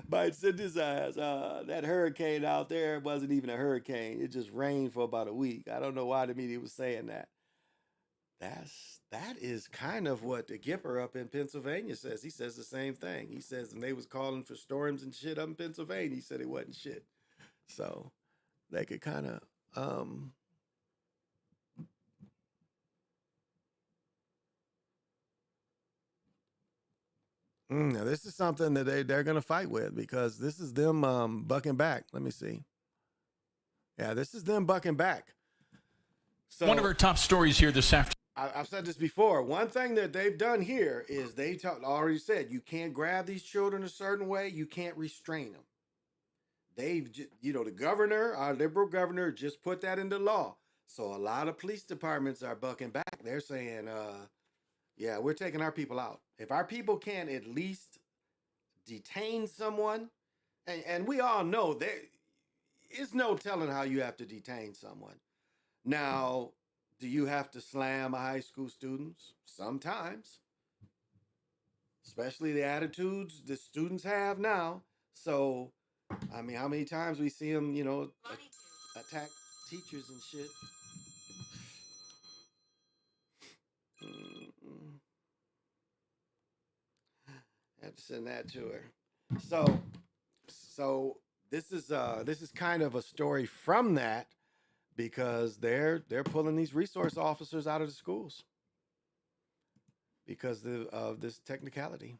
Might send his ass. That hurricane out there wasn't even a hurricane. It just rained for about a week. I don't know why the media was saying that. That is kind of what the Gipper up in Pennsylvania says. He says the same thing. He says when they was calling for storms and shit up in Pennsylvania, he said it wasn't shit. So they could kind of now this is something that they're going to fight with because this is them bucking back. Let me see. Yeah, this is them bucking back. So one of our top stories here this afternoon. I've said this before. One thing that they've done here is they already said you can't grab these children a certain way. You can't restrain them. They've, the governor, our liberal governor, just put that into law. So a lot of police departments are bucking back. They're saying, yeah, we're taking our people out. If our people can't at least detain someone, and we all know there is no telling how you have to detain someone. Now, do you have to slam a high school students? Sometimes. Especially the attitudes the students have now. So, I mean, how many times we see them, attack teachers and shit? Have to send that to her. So this is kind of a story from that because they're pulling these resource officers out of the schools because of this technicality.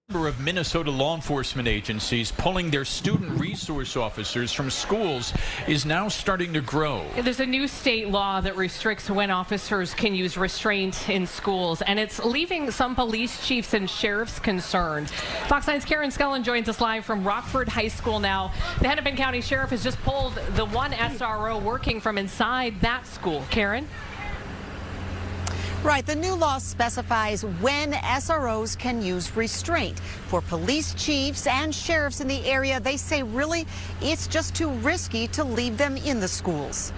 Number of Minnesota law enforcement agencies pulling their student resource officers from schools is now starting to grow. There's a new state law that restricts when officers can use restraint in schools, and it's leaving some police chiefs and sheriffs concerned. Fox 9's Karen Scullin joins us live from Rockford High School now. The Hennepin County Sheriff has just pulled the one SRO working from inside that school. Karen? Right. The new law specifies when SROs can use restraint. For police chiefs and sheriffs in the area, they say really it's just too risky to leave them in the schools.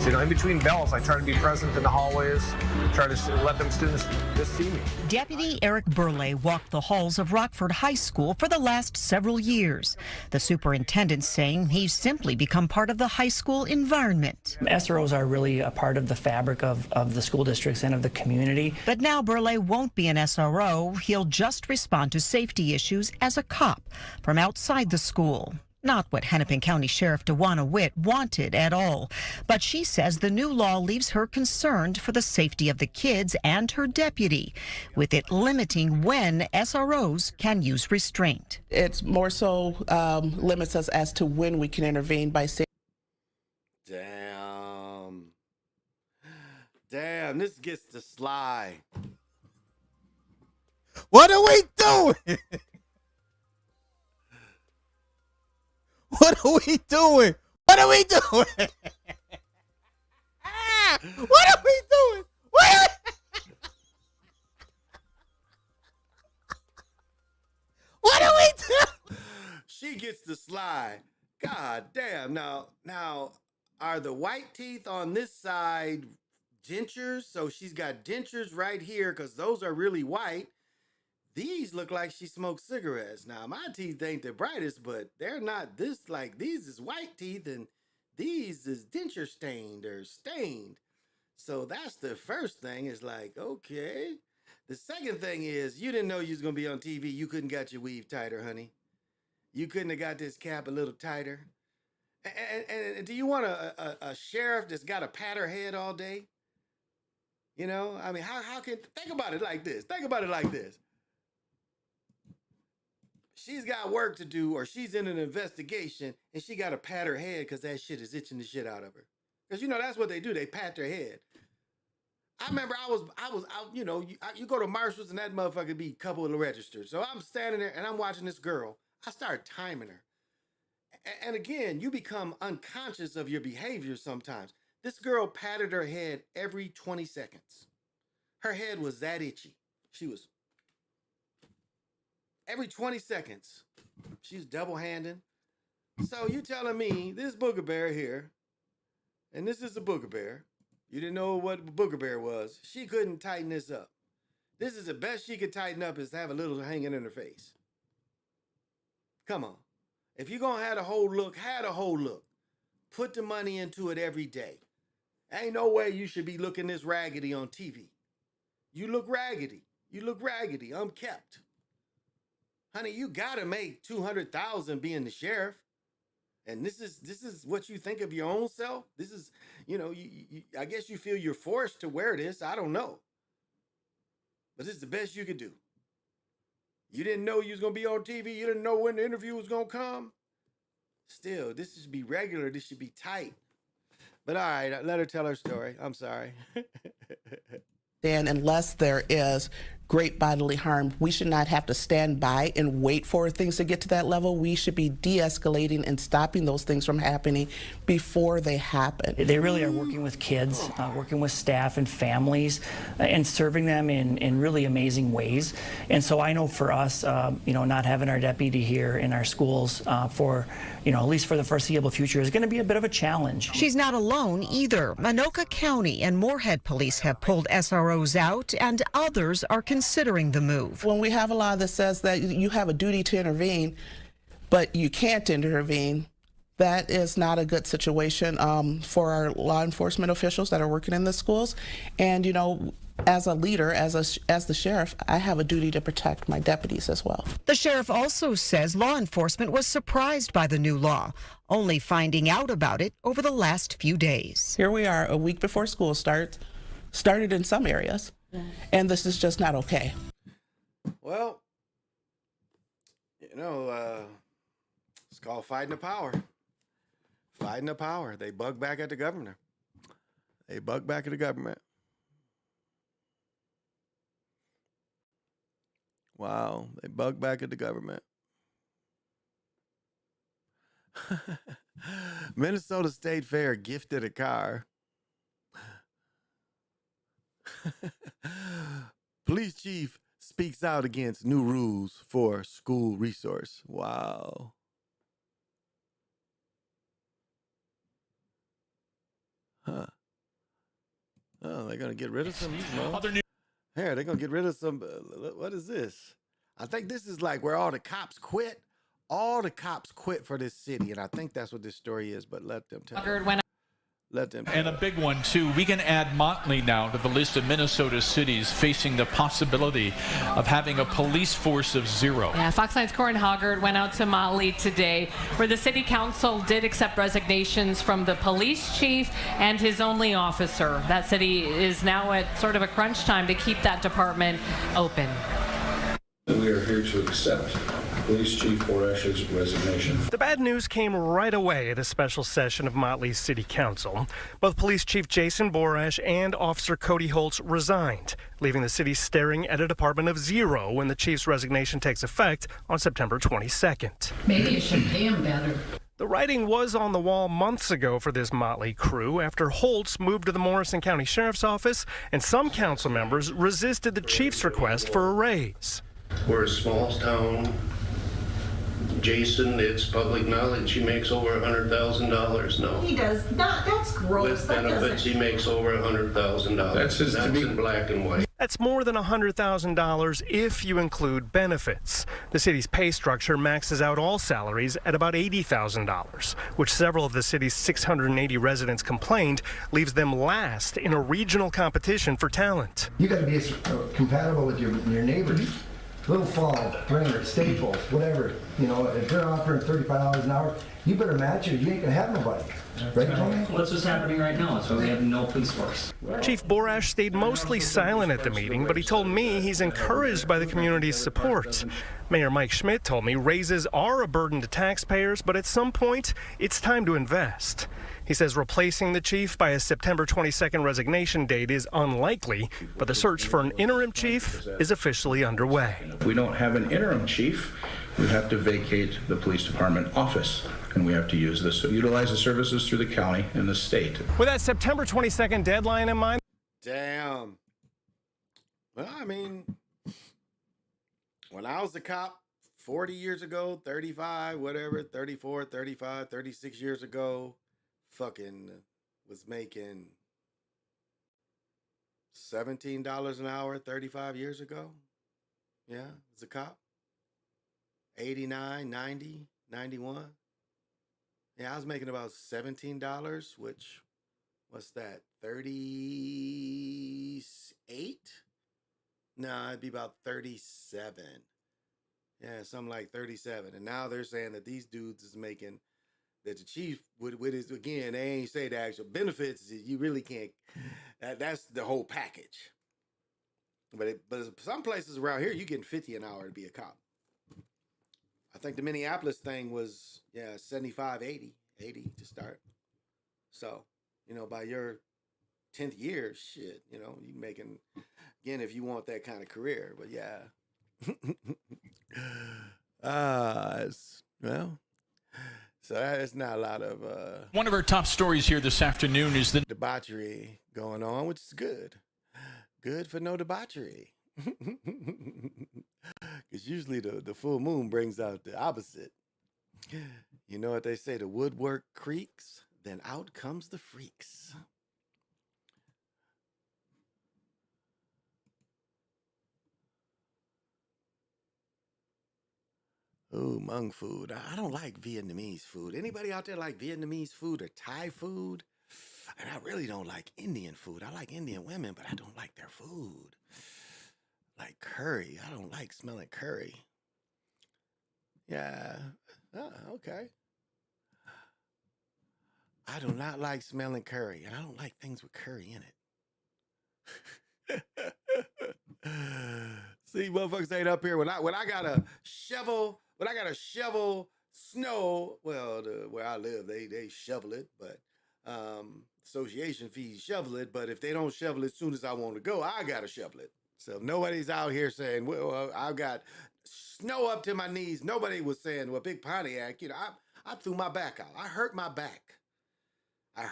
You know, in between bells, I try to be present in the hallways, try to let them students just see me. Deputy Eric Burley walked the halls of Rockford High School for the last several years. The superintendent saying he's simply become part of the high school environment. SROs are really a part of the fabric of the school districts and of the community. But now Burley won't be an SRO. He'll just respond to safety issues as a cop from outside the school. Not what Hennepin County Sheriff DeWanna Witt wanted at all. But she says the new law leaves her concerned for the safety of the kids and her deputy, with it limiting when SROs can use restraint. It's more so limits us as to when we can intervene by saying. Damn, this gets to sly. What are we doing? What are we doing? What are we doing? What are we doing? What are we doing? She gets to slide. God damn. Now, are the white teeth on this side dentures? So she's got dentures right here because those are really white. These look like she smokes cigarettes. Now, my teeth ain't the brightest, but they're not this like these is white teeth and these is denture stained or stained. So that's the first thing is like, okay. The second thing is you didn't know you was going to be on TV. You couldn't got your weave tighter, honey. You couldn't have got this cap a little tighter. And do you want a sheriff that's got a pat her head all day? You know, I mean, how can, think about it like this. Think about it like this. She's got work to do or she's in an investigation and she got to pat her head because that shit is itching the shit out of her. Because, you know, that's what they do. They pat their head. I remember I was out, you know, you go to Marshall's and that motherfucker be a couple of the registers. So I'm standing there and I'm watching this girl. I start timing her. And again, you become unconscious of your behavior sometimes. This girl patted her head every 20 seconds. Her head was that itchy. She was every 20 seconds. She's double-handed. So you telling me this booger bear here, and this is a booger bear. You didn't know what booger bear was. She couldn't tighten this up. This is the best she could tighten up is to have a little hanging in her face. Come on. If you're going to have a whole look, have a whole look. Put the money into it every day. Ain't no way you should be looking this raggedy on TV. You look raggedy. You look raggedy, unkept. Honey, you got to make $200,000 being the sheriff. And this is what you think of your own self? This is, you know, I guess you feel you're forced to wear this. I don't know. But this is the best you could do. You didn't know you was going to be on TV. You didn't know when the interview was going to come. Still, this should be regular. This should be tight. But all right, let her tell her story. I'm sorry. And unless there is great bodily harm, we should not have to stand by and wait for things to get to that level. We should be de-escalating and stopping those things from happening before they happen. They really are working with kids, working with staff and families, and serving them in really amazing ways. And so I know for us, you know, not having our deputy here in our schools for, you know, at least for the foreseeable future is going to be a bit of a challenge. She's not alone either. Anoka County and Moorhead Police have pulled SROs out, and others are considering the move. When we have a law that says that you have a duty to intervene, but you can't intervene, that is not a good situation for our law enforcement officials that are working in the schools. And, you know, as a leader, as the sheriff, I have a duty to protect my deputies as well. The sheriff also says law enforcement was surprised by the new law, only finding out about it over the last few days. Here we are a week before school started in some areas, and this is just not okay. Well, you know, it's called fighting the power. Fighting the power. They bug back at the governor. They bug back at the government. Wow, they bug back at the government. Minnesota State Fair gifted a car. Police chief speaks out against new rules for school resource. Wow. Huh. Oh, they're gonna get rid of some. Other news. Here, they're gonna get rid of some. What is this? I think this is like where all the cops quit. All the cops quit for this city, and I think that's what this story is. But let them tell. Let them. And a big one, too. We can add Motley now to the list of Minnesota cities facing the possibility of having a police force of 0. Yeah, Fox 9's Corin Hoggard went out to Motley today, where the city council did accept resignations from the police chief and his only officer. That city is now at sort of a crunch time to keep that department open. We are here to accept Police Chief Borash's resignation. The bad news came right away at a special session of Motley's City Council. Both Police Chief Jason Borash and Officer Cody Holtz resigned, leaving the city staring at a department of 0 when the chief's resignation takes effect on September 22nd. Maybe you should pay him better. The writing was on the wall months ago for this motley crew after Holtz moved to the Morrison County Sheriff's Office and some council members resisted the chief's request for a raise. We're a small town. Jason, it's public knowledge, he makes over $100,000 now. He does not. That's gross. With benefits, he makes over $100,000. That's in black and white. That's more than $100,000 if you include benefits. The city's pay structure maxes out all salaries at about $80,000, which several of the city's 680 residents complained leaves them last in a regional competition for talent. You got to be compatible with your neighbors. Little Fall, Brainerd, Staples, whatever. You know, if they're offering $35 an hour, you better match it. You ain't gonna have nobody. Right, Tony? Well, that's what's happening right now. That's why we have no police force. Chief Borash stayed mostly silent at the meeting, but he told me he's encouraged by the community's support. Mayor Mike Schmidt told me raises are a burden to taxpayers, but at some point, it's time to invest. He says replacing the chief by a September 22nd resignation date is unlikely, but the search for an interim chief is officially underway. If we don't have an interim chief, we have to vacate the police department office, and we have to utilize the services through the county and the state. With that September 22nd deadline in mind. Damn. Well, I mean, when I was a cop 40 years ago, 35, whatever, 34, 35, 36 years ago, fucking was making $17 an hour 35 years ago. Yeah, as a cop. 89, 90, 91. Yeah, I was making about $17, which, what's that, 38? No, it'd be about 37. Yeah, something like 37. And now they're saying that these dudes is making, that the chief, with his, again, they ain't say the actual benefits, you really can't, that's the whole package. But some places around here, you getting 50 an hour to be a cop. I think the Minneapolis thing was, 75, 80 to start. So, by your 10th year, shit, you making, again, if you want that kind of career, but yeah. So it's not a lot of... One of our top stories here this afternoon is the debauchery going on, which is good. Good for no debauchery. Because usually the full moon brings out the opposite. You know what they say, the woodwork creaks, then out comes the freaks. Ooh, Hmong food. I don't like Vietnamese food. Anybody out there like Vietnamese food or Thai food? And I really don't like Indian food. I like Indian women, but I don't like their food. Like curry. I don't like smelling curry. Yeah. Okay. I do not like smelling curry, and I don't like things with curry in it. See, motherfuckers ain't up here. When I gotta shovel snow, well, where I live, they shovel it, but association fees shovel it, but if they don't shovel it as soon as I want to go, I gotta shovel it. So nobody's out here saying, well, I've got snow up to my knees. Nobody was saying, well, Big Pontiac, I threw my back out. I hurt my back. I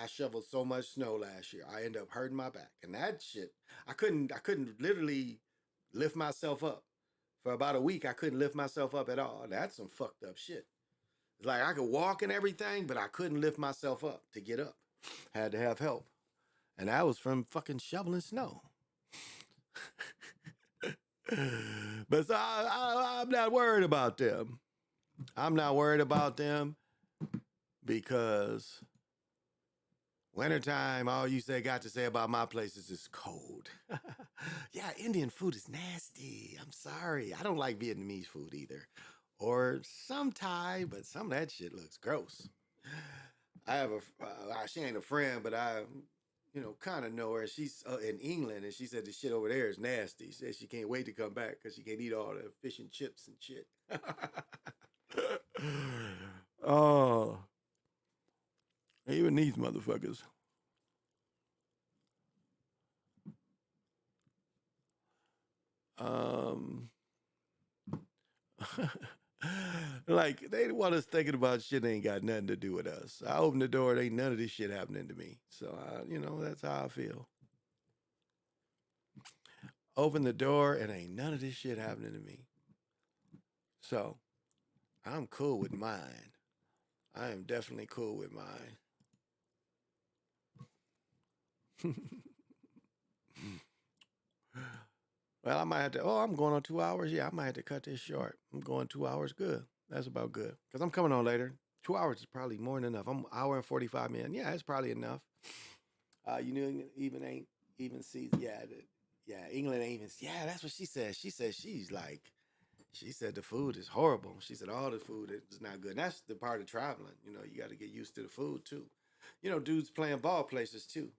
shoveled so much snow last year. I ended up hurting my back. And that shit, I couldn't literally lift myself up. For about a week, I couldn't lift myself up at all. That's some fucked up shit. It's like I could walk and everything, but I couldn't lift myself up to get up. Had to have help. And that was from fucking shoveling snow. But so I'm not worried about them. I'm not worried about them because wintertime, all you got to say about my place is it's cold. Yeah, Indian food is nasty. I'm sorry. I don't like Vietnamese food either. Or some Thai, but some of that shit looks gross. I have she ain't a friend, but I, kind of know her. She's in England, and she said the shit over there is nasty. She said she can't wait to come back because she can't eat all the fish and chips and shit. Oh, even these motherfuckers. Like they want us thinking about shit that ain't got nothing to do with us. I open the door, there ain't none of this shit happening to me. So that's how I feel. Open the door and ain't none of this shit happening to me. So I'm cool with mine. I am definitely cool with mine. Well, I might have to, I'm going on 2 hours. Yeah, I might have to cut this short. I'm going 2 hours. Good. That's about good. Because I'm coming on later. 2 hours is probably more than enough. I'm an hour and 45 minutes. Yeah, it's probably enough. Even ain't even sees. Yeah, England ain't even. Yeah, that's what she said. She said she said the food is horrible. She said all the food is not good. And that's the part of traveling. You got to get used to the food too. Dudes playing ball places too.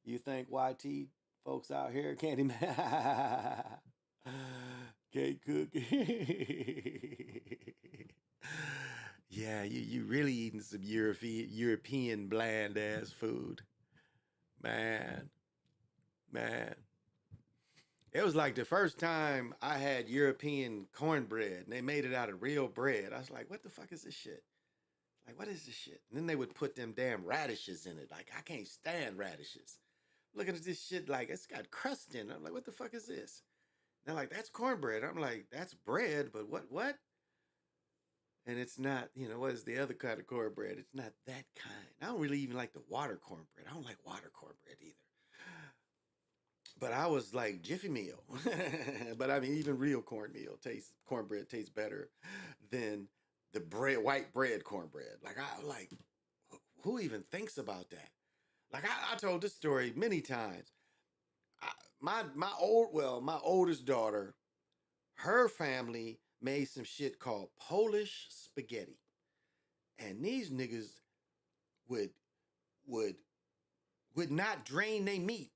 You think YT folks out here can't even can't cook? Yeah, you really eating some European bland ass food. Man. It was like the first time I had European cornbread and they made it out of real bread. I was like, what the fuck is this shit? Like, what is this shit? And then they would put them damn radishes in it. Like, I can't stand radishes. Looking at this shit like it's got crust in it. I'm like, what the fuck is this? And they're like, that's cornbread. I'm like, that's bread, but what? And it's not, what is the other kind of cornbread? It's not that kind. I don't really even like the water cornbread. I don't like water cornbread either. But I was like Jiffy Meal. But I mean, even real cornbread tastes better than the white bread cornbread. Like, who even thinks about that? Like, I told this story many times. My oldest daughter, her family made some shit called Polish spaghetti. And these niggas would not drain their meat.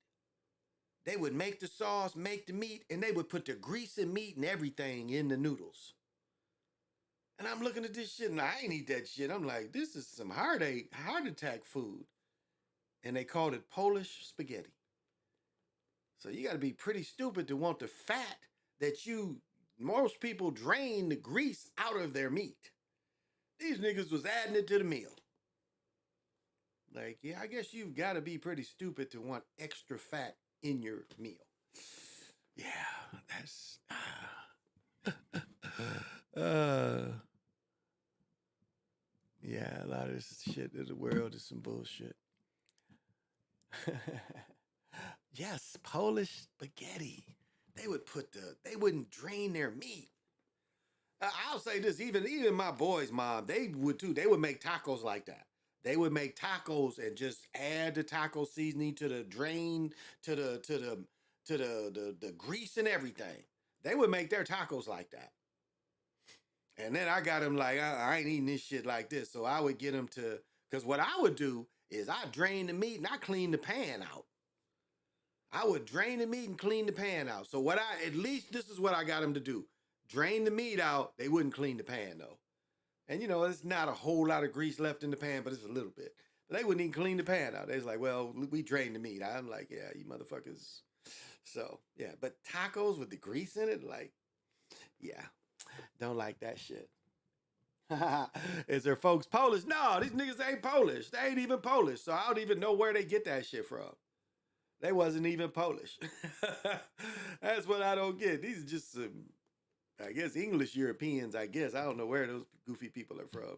They would make the sauce, make the meat, and they would put the grease and meat and everything in the noodles. And I'm looking at this shit and I ain't eat that shit. I'm like, this is some heart attack food. And they called it Polish spaghetti. So you got to be pretty stupid to want the fat that most people drain the grease out of their meat. These niggas was adding it to the meal. Like, yeah, I guess you've got to be pretty stupid to want extra fat in your meal. Yeah, that's... yeah, a lot of this shit in the world is some bullshit. Yes, Polish spaghetti. They wouldn't drain their meat. I'll say this, even my boy's mom, they would too. They would make tacos like that. They would make tacos and just add the taco seasoning to the drain, to the grease and everything. They would make their tacos like that. And then I got them like, I ain't eating this shit like this. So I would get them to, because what I would do is I drain the meat and I clean the pan out. I would drain the meat and clean the pan out. So at least this is what I got them to do. Drain the meat out. They wouldn't clean the pan though. And it's not a whole lot of grease left in the pan, but it's a little bit. But they wouldn't even clean the pan out. They was like, well, we drained the meat. I'm like, yeah, you motherfuckers. So, yeah. But tacos with the grease in it, like, yeah. Don't like that shit. Is there folks Polish? No, these niggas ain't Polish. They ain't even Polish. So I don't even know where they get that shit from. They wasn't even Polish. That's what I don't get. These are just some I guess English Europeans, I guess. I don't know where those goofy people are from.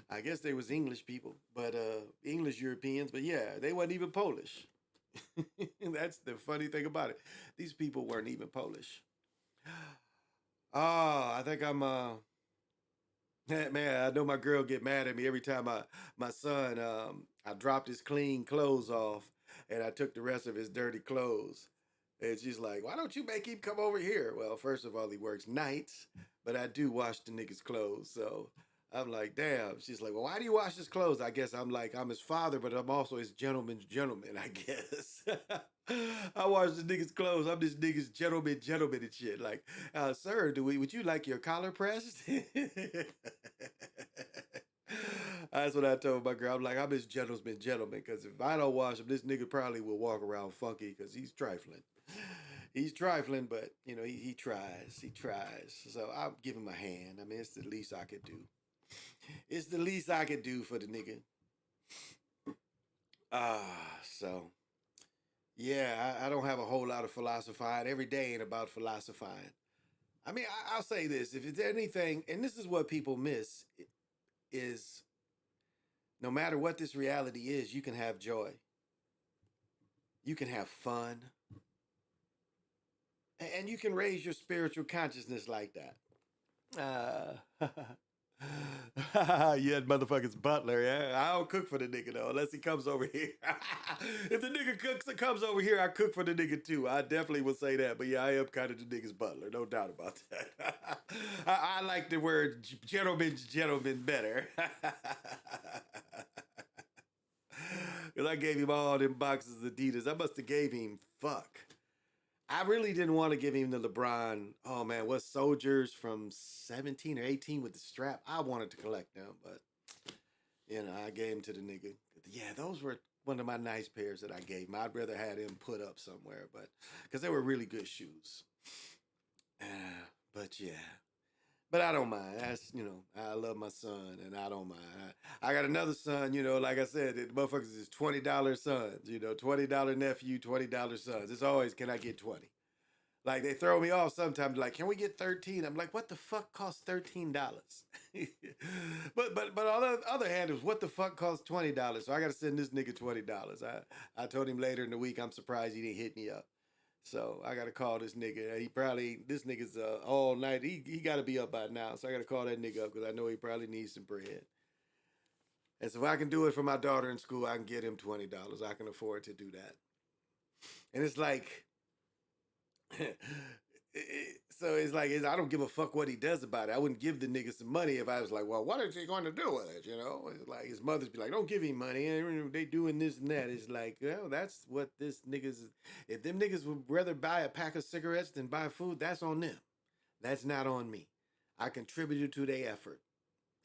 I guess they was English people, but English Europeans, but yeah, they wasn't even Polish. That's the funny thing about it. These people weren't even Polish. Oh, I think I'm man, I know my girl get mad at me every time my son I dropped his clean clothes off and I took the rest of his dirty clothes. And she's like, why don't you make him come over here? Well, first of all, he works nights, but I do wash the nigga's clothes. So I'm like, damn. She's like, well, why do you wash his clothes? I guess I'm like, I'm his father, but I'm also his gentleman's gentleman, I guess. I wash the nigga's clothes. I'm this nigga's gentleman and shit. Like, sir, would you like your collar pressed? That's what I told my girl. I'm like, I'm his gentleman, because if I don't wash him, this nigga probably will walk around funky because he's trifling. He's trifling, but you know, he tries. He tries. So I'll give him a hand. I mean, it's the least I could do. It's the least I could do for the nigga. So yeah, I don't have a whole lot of philosophizing. Every day ain't about philosophizing. I mean, I'll say this: if it's anything, and this is what people miss, is no matter what this reality is, you can have joy. You can have fun. And you can raise your spiritual consciousness like that. Yeah, motherfucker's butler. Yeah, I don't cook for the nigga though, unless he comes over here. If the nigga comes over here, I cook for the nigga too. I definitely will say that. But yeah, I am kind of the nigga's butler, no doubt about that. I like the word gentleman better. Because I gave him all them boxes of Adidas. I must have gave him fuck. I really didn't want to give him the LeBron, oh man, what soldiers from 17 or 18 with the strap. I wanted to collect them, but you know, I gave him to the nigga. Yeah, those were one of my nice pairs that I gave him. I'd rather had him put up somewhere, but because they were really good shoes. But yeah. But I don't mind. That's, you know, I love my son and I don't mind. I got another son, you know, like I said, the motherfuckers is $20 sons, you know, $20 nephew, $20 sons. It's always, can I get 20? Like they throw me off sometimes, like, can we get 13? I'm like, what the fuck costs $13? but on the other hand, it was what the fuck costs $20? So I got to send this nigga $20. I told him later in the week, I'm surprised he didn't hit me up. So I got to call this nigga. This nigga's all night. He got to be up by now. So I got to call that nigga up because I know he probably needs some bread. And so if I can do it for my daughter in school, I can get him $20. I can afford to do that. And it's like, so it's like, I don't give a fuck what he does about it. I wouldn't give the nigga some money if I was like, well, what is he going to do with it? You know, it's like his mother's be like, don't give him money. And they doing this and that. It's like, well, that's what this niggas, if them niggas would rather buy a pack of cigarettes than buy food, that's on them. That's not on me. I contributed to their effort.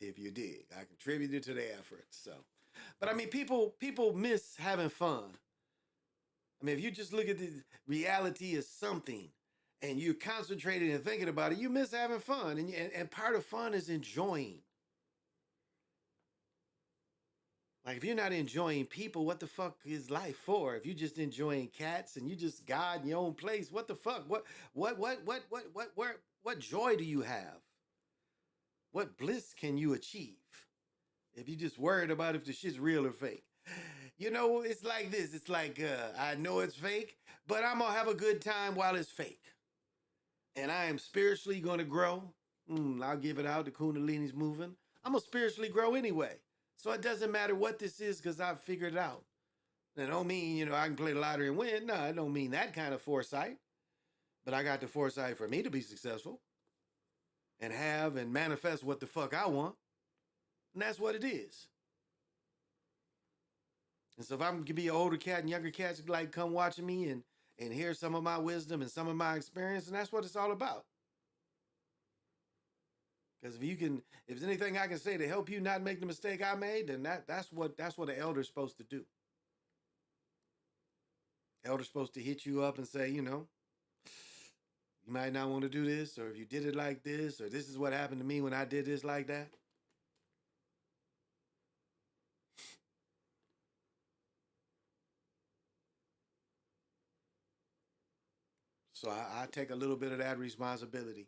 If you dig, I contributed to their effort. So, but I mean, people miss having fun. I mean, if you just look at the reality as something, and you're concentrated and thinking about it, you miss having fun. And part of fun is enjoying. Like, if you're not enjoying people, what the fuck is life for? If you're just enjoying cats and you just God in your own place, what the fuck? What joy do you have? What bliss can you achieve? If you're just worried about if the shit's real or fake. You know, it's like this. It's like, I know it's fake, but I'm gonna have a good time while it's fake. And I am spiritually going to grow. I'll give it out. The Kundalini's moving. I'm going to spiritually grow anyway. So it doesn't matter what this is because I've figured it out. That don't mean, you know, I can play the lottery and win. No, I don't mean that kind of foresight. But I got the foresight for me to be successful and have and manifest what the fuck I want. And that's what it is. And so if I'm going to be an older cat and younger cats like come watching me and hear some of my wisdom and some of my experience, and that's what it's all about. Because if there's anything I can say to help you not make the mistake I made, then that's what an elder's supposed to do. Elder's supposed to hit you up and say, you know, you might not want to do this, or if you did it like this, or this is what happened to me when I did this like that. So I take a little bit of that responsibility.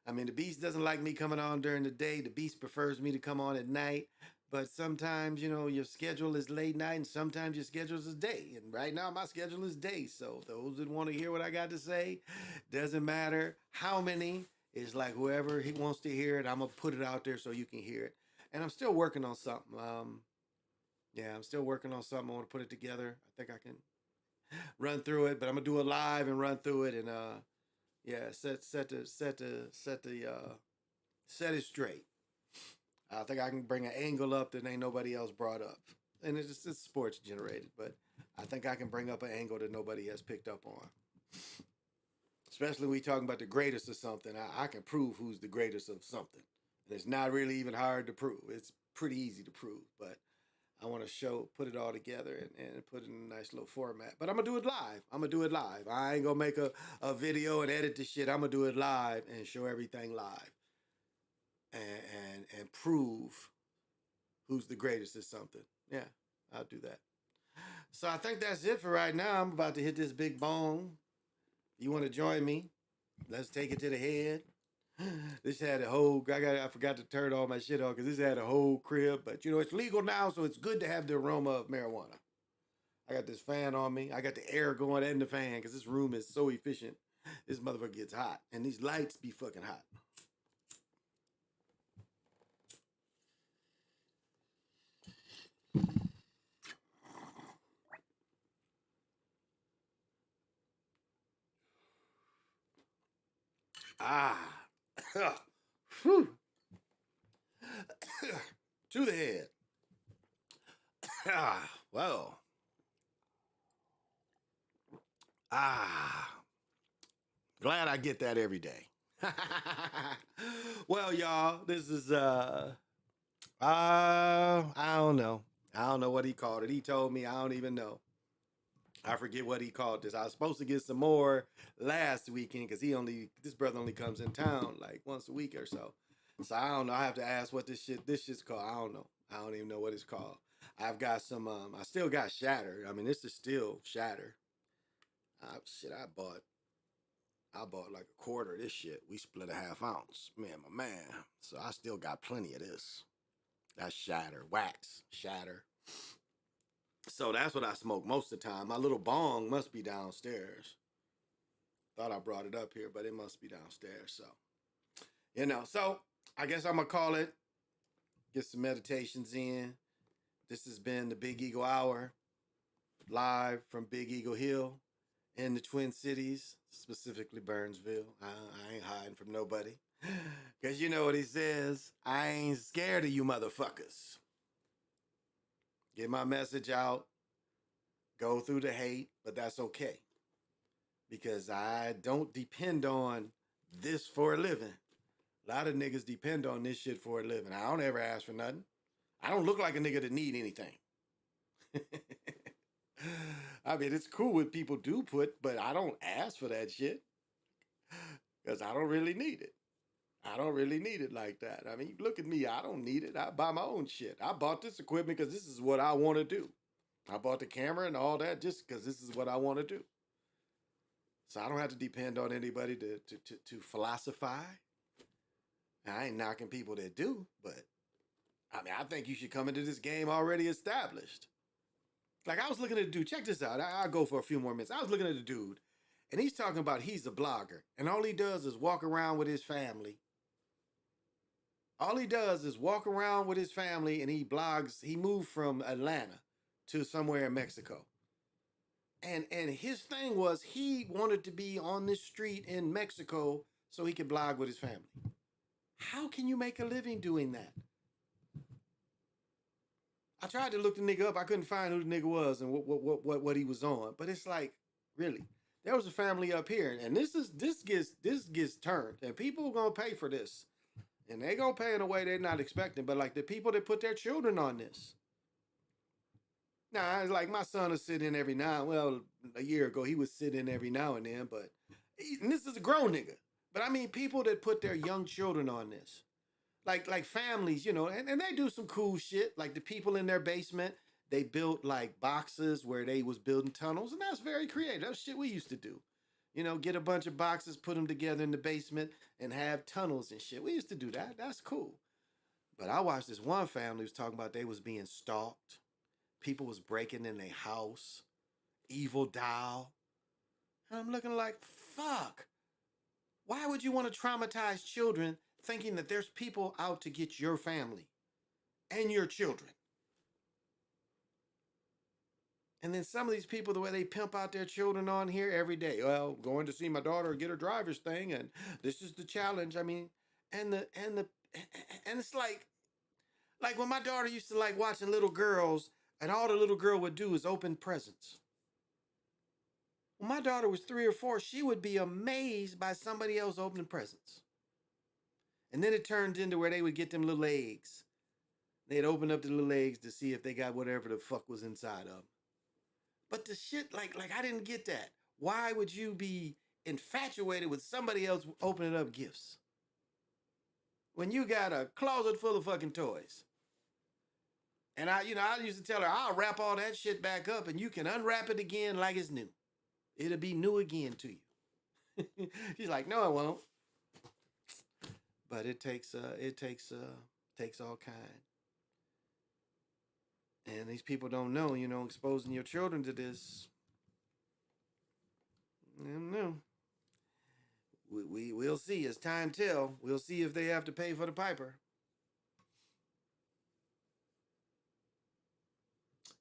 I mean, the Beast doesn't like me coming on during the day. The Beast prefers me to come on at night. But sometimes, your schedule is late night and sometimes your schedule is day. And right now, my schedule is day. So those that want to hear what I got to say, doesn't matter how many. It's like whoever he wants to hear it, I'm going to put it out there so you can hear it. And I'm still working on something. I'm still working on something. I want to put it together. I think I can run through it, but I'm going to do it live and run through it. And set it straight. I think I can bring an angle up that ain't nobody else brought up. And it's sports generated, but I think I can bring up an angle that nobody has picked up on. Especially when we talking about the greatest of something. I can prove who's the greatest of something. And it's not really even hard to prove. It's pretty easy to prove, but I want to put it all together and put it in a nice little format. But I'm going to do it live. I ain't going to make a video and edit the shit. I'm going to do it live and show everything live. And prove who's the greatest at something. Yeah, I'll do that. So I think that's it for right now. I'm about to hit this big bong. You want to join me? Let's take it to the head. This had a whole, I forgot to turn all my shit off because this had a whole crib. But it's legal now, so it's good to have the aroma of marijuana. I got this fan on me. I got the air going and the fan because this room is so efficient. This motherfucker gets hot. And these lights be fucking hot. Whew. To the head. Well. Glad I get that every day. Well, y'all, this is I don't know. I don't know what he called it. He told me, I don't even know. I forget what he called this. I was supposed to get some more last weekend because this brother only comes in town like once a week or so. So I don't know. I have to ask what this shit's called. I don't know. I don't even know what it's called. I've got some, I still got Shatter. I mean, this is still Shatter. I bought like a quarter of this shit. We split a half ounce. Me and my man. So I still got plenty of this. That's Shatter. Wax. Shatter. So that's what I smoke most of the time. My little bong must be downstairs. Thought I brought it up here, but it must be downstairs. So, so I guess I'm going to call it. Get some meditations in. This has been the Big Eagle Hour, live from Big Eagle Hill in the Twin Cities, specifically Burnsville. I ain't hiding from nobody. Because you know what he says, I ain't scared of you motherfuckers. Get my message out. Go through the hate, but that's okay. Because I don't depend on this for a living. A lot of niggas depend on this shit for a living. I don't ever ask for nothing. I don't look like a nigga that need anything. I mean, it's cool what people do put, but I don't ask for that shit. Because I don't really need it. I don't really need it like that. I mean, look at me. I don't need it. I buy my own shit. I bought this equipment because this is what I want to do. I bought the camera and all that just because this is what I want to do. So I don't have to depend on anybody to philosophize. I ain't knocking people that do, but I mean, I think you should come into this game already established. Like I was looking at the dude. Check this out. I'll go for a few more minutes. I was looking at the dude and he's talking about he's a blogger and all he does is walk around with his family. All he does is walk around with his family and he blogs. He moved from Atlanta to somewhere in Mexico. And his thing was he wanted to be on this street in Mexico so he could blog with his family. How can you make a living doing that? I tried to look the nigga up. I couldn't find who the nigga was and what he was on. But it's like, really, there was a family up here, and this gets turned, and people are gonna pay for this, and they gonna pay in a way they're not expecting. But like the people that put their children on this. Now, it's like my son is sitting in every now. Well, a year ago he was sitting in every now and then, but and this is a grown nigga. But I mean, people that put their young children on this. Like families, and they do some cool shit. Like the people in their basement, they built like boxes where they was building tunnels, and that's very creative. That's shit we used to do. You know, get a bunch of boxes, put them together in the basement, and have tunnels and shit. We used to do that. That's cool. But I watched this one family was talking about they was being stalked. People was breaking in their house. Evil doll. And I'm looking like, fuck. Why would you want to traumatize children thinking that there's people out to get your family and your children? And then some of these people, the way they pimp out their children on here every day. Well, going to see my daughter get her driver's thing, and this is the challenge. I mean, and it's like when my daughter used to like watching little girls, and all the little girl would do is open presents. When my daughter was 3 or 4, she would be amazed by somebody else opening presents. And then it turned into where they would get them little eggs. They'd open up the little eggs to see if they got whatever the fuck was inside of them. But the shit, like I didn't get that. Why would you be infatuated with somebody else opening up gifts when you got a closet full of fucking toys? And I used to tell her, I'll wrap all that shit back up and you can unwrap it again like it's new. It'll be new again to you. She's like, no, it won't. But it takes all kind. And these people don't know, exposing your children to this. I don't know. We'll see as time tell. We'll see if they have to pay for the piper.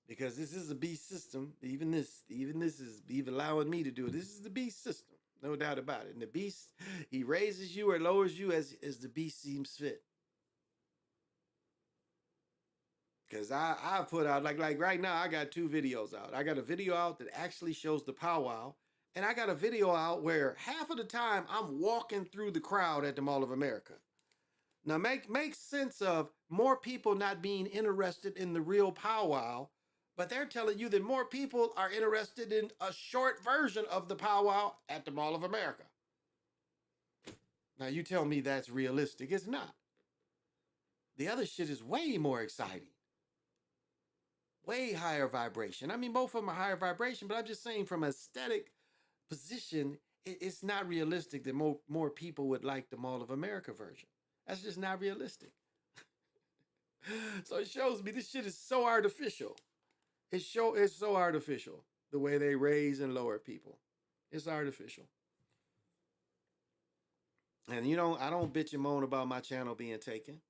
Because this is a beast system. Even this is even allowing me to do it. This is the beast system. No doubt about it. And the beast, he raises you or lowers you as the beast seems fit. Because I put out, like right now, I got 2 videos out. I got a video out that actually shows the powwow. And I got a video out where half of the time I'm walking through the crowd at the Mall of America. Now make sense of more people not being interested in the real powwow, but they're telling you that more people are interested in a short version of the powwow at the Mall of America. Now you tell me that's realistic. It's not. The other shit is way more exciting. Way higher vibration. I mean, both of them are higher vibration, but I'm just saying from an aesthetic position, it's not realistic that more people would like the Mall of America version. That's just not realistic. So it shows me this shit is so artificial. It's so artificial, the way they raise and lower people. It's artificial. And I don't bitch and moan about my channel being taken.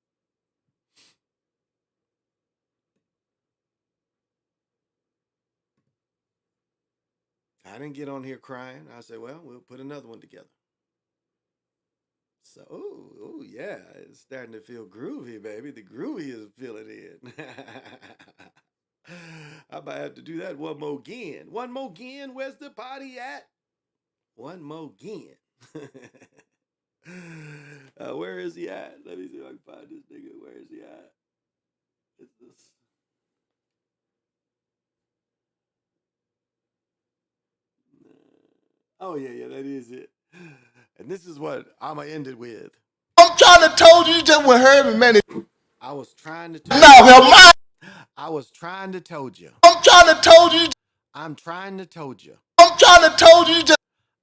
I didn't get on here crying. I said, well, we'll put another one together. So, oh yeah, it's starting to feel groovy, baby. The groovy is feeling in. I might have to do that one more again. One more again. Where's the party at? One more again. Where is he at? Let me see if I can find this nigga. Where is he at? Is this? Oh yeah, that is it. And this is what I'm gonna end it with. I'm trying to told you just with Herbie, man. I was trying to told you. I was trying to told you. I'm trying to told you. I'm trying to told you. I'm trying to told you just.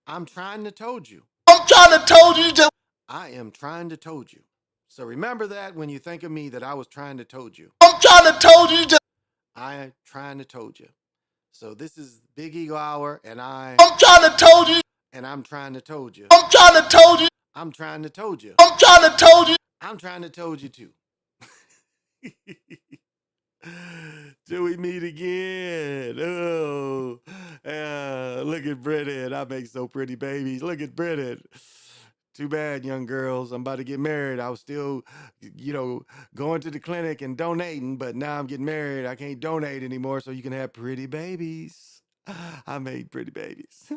I'm trying to told you. I'm trying to told you just. I am trying to told you. So remember that when you think of me that I was trying to told you. I'm trying to told you just. I am trying to told you. So this is Big Eagle Hour, and I'm trying to told you. And I'm trying to told you. I'm trying to told you. I'm trying to told you. I'm trying to told you. I'm trying to told you too. Till we meet again. Oh, look at Brennan. I make so pretty babies. Look at Brennan. Too bad, young girls. I'm about to get married. I was still, going to the clinic and donating, but now I'm getting married. I can't donate anymore, so you can have pretty babies. I made pretty babies.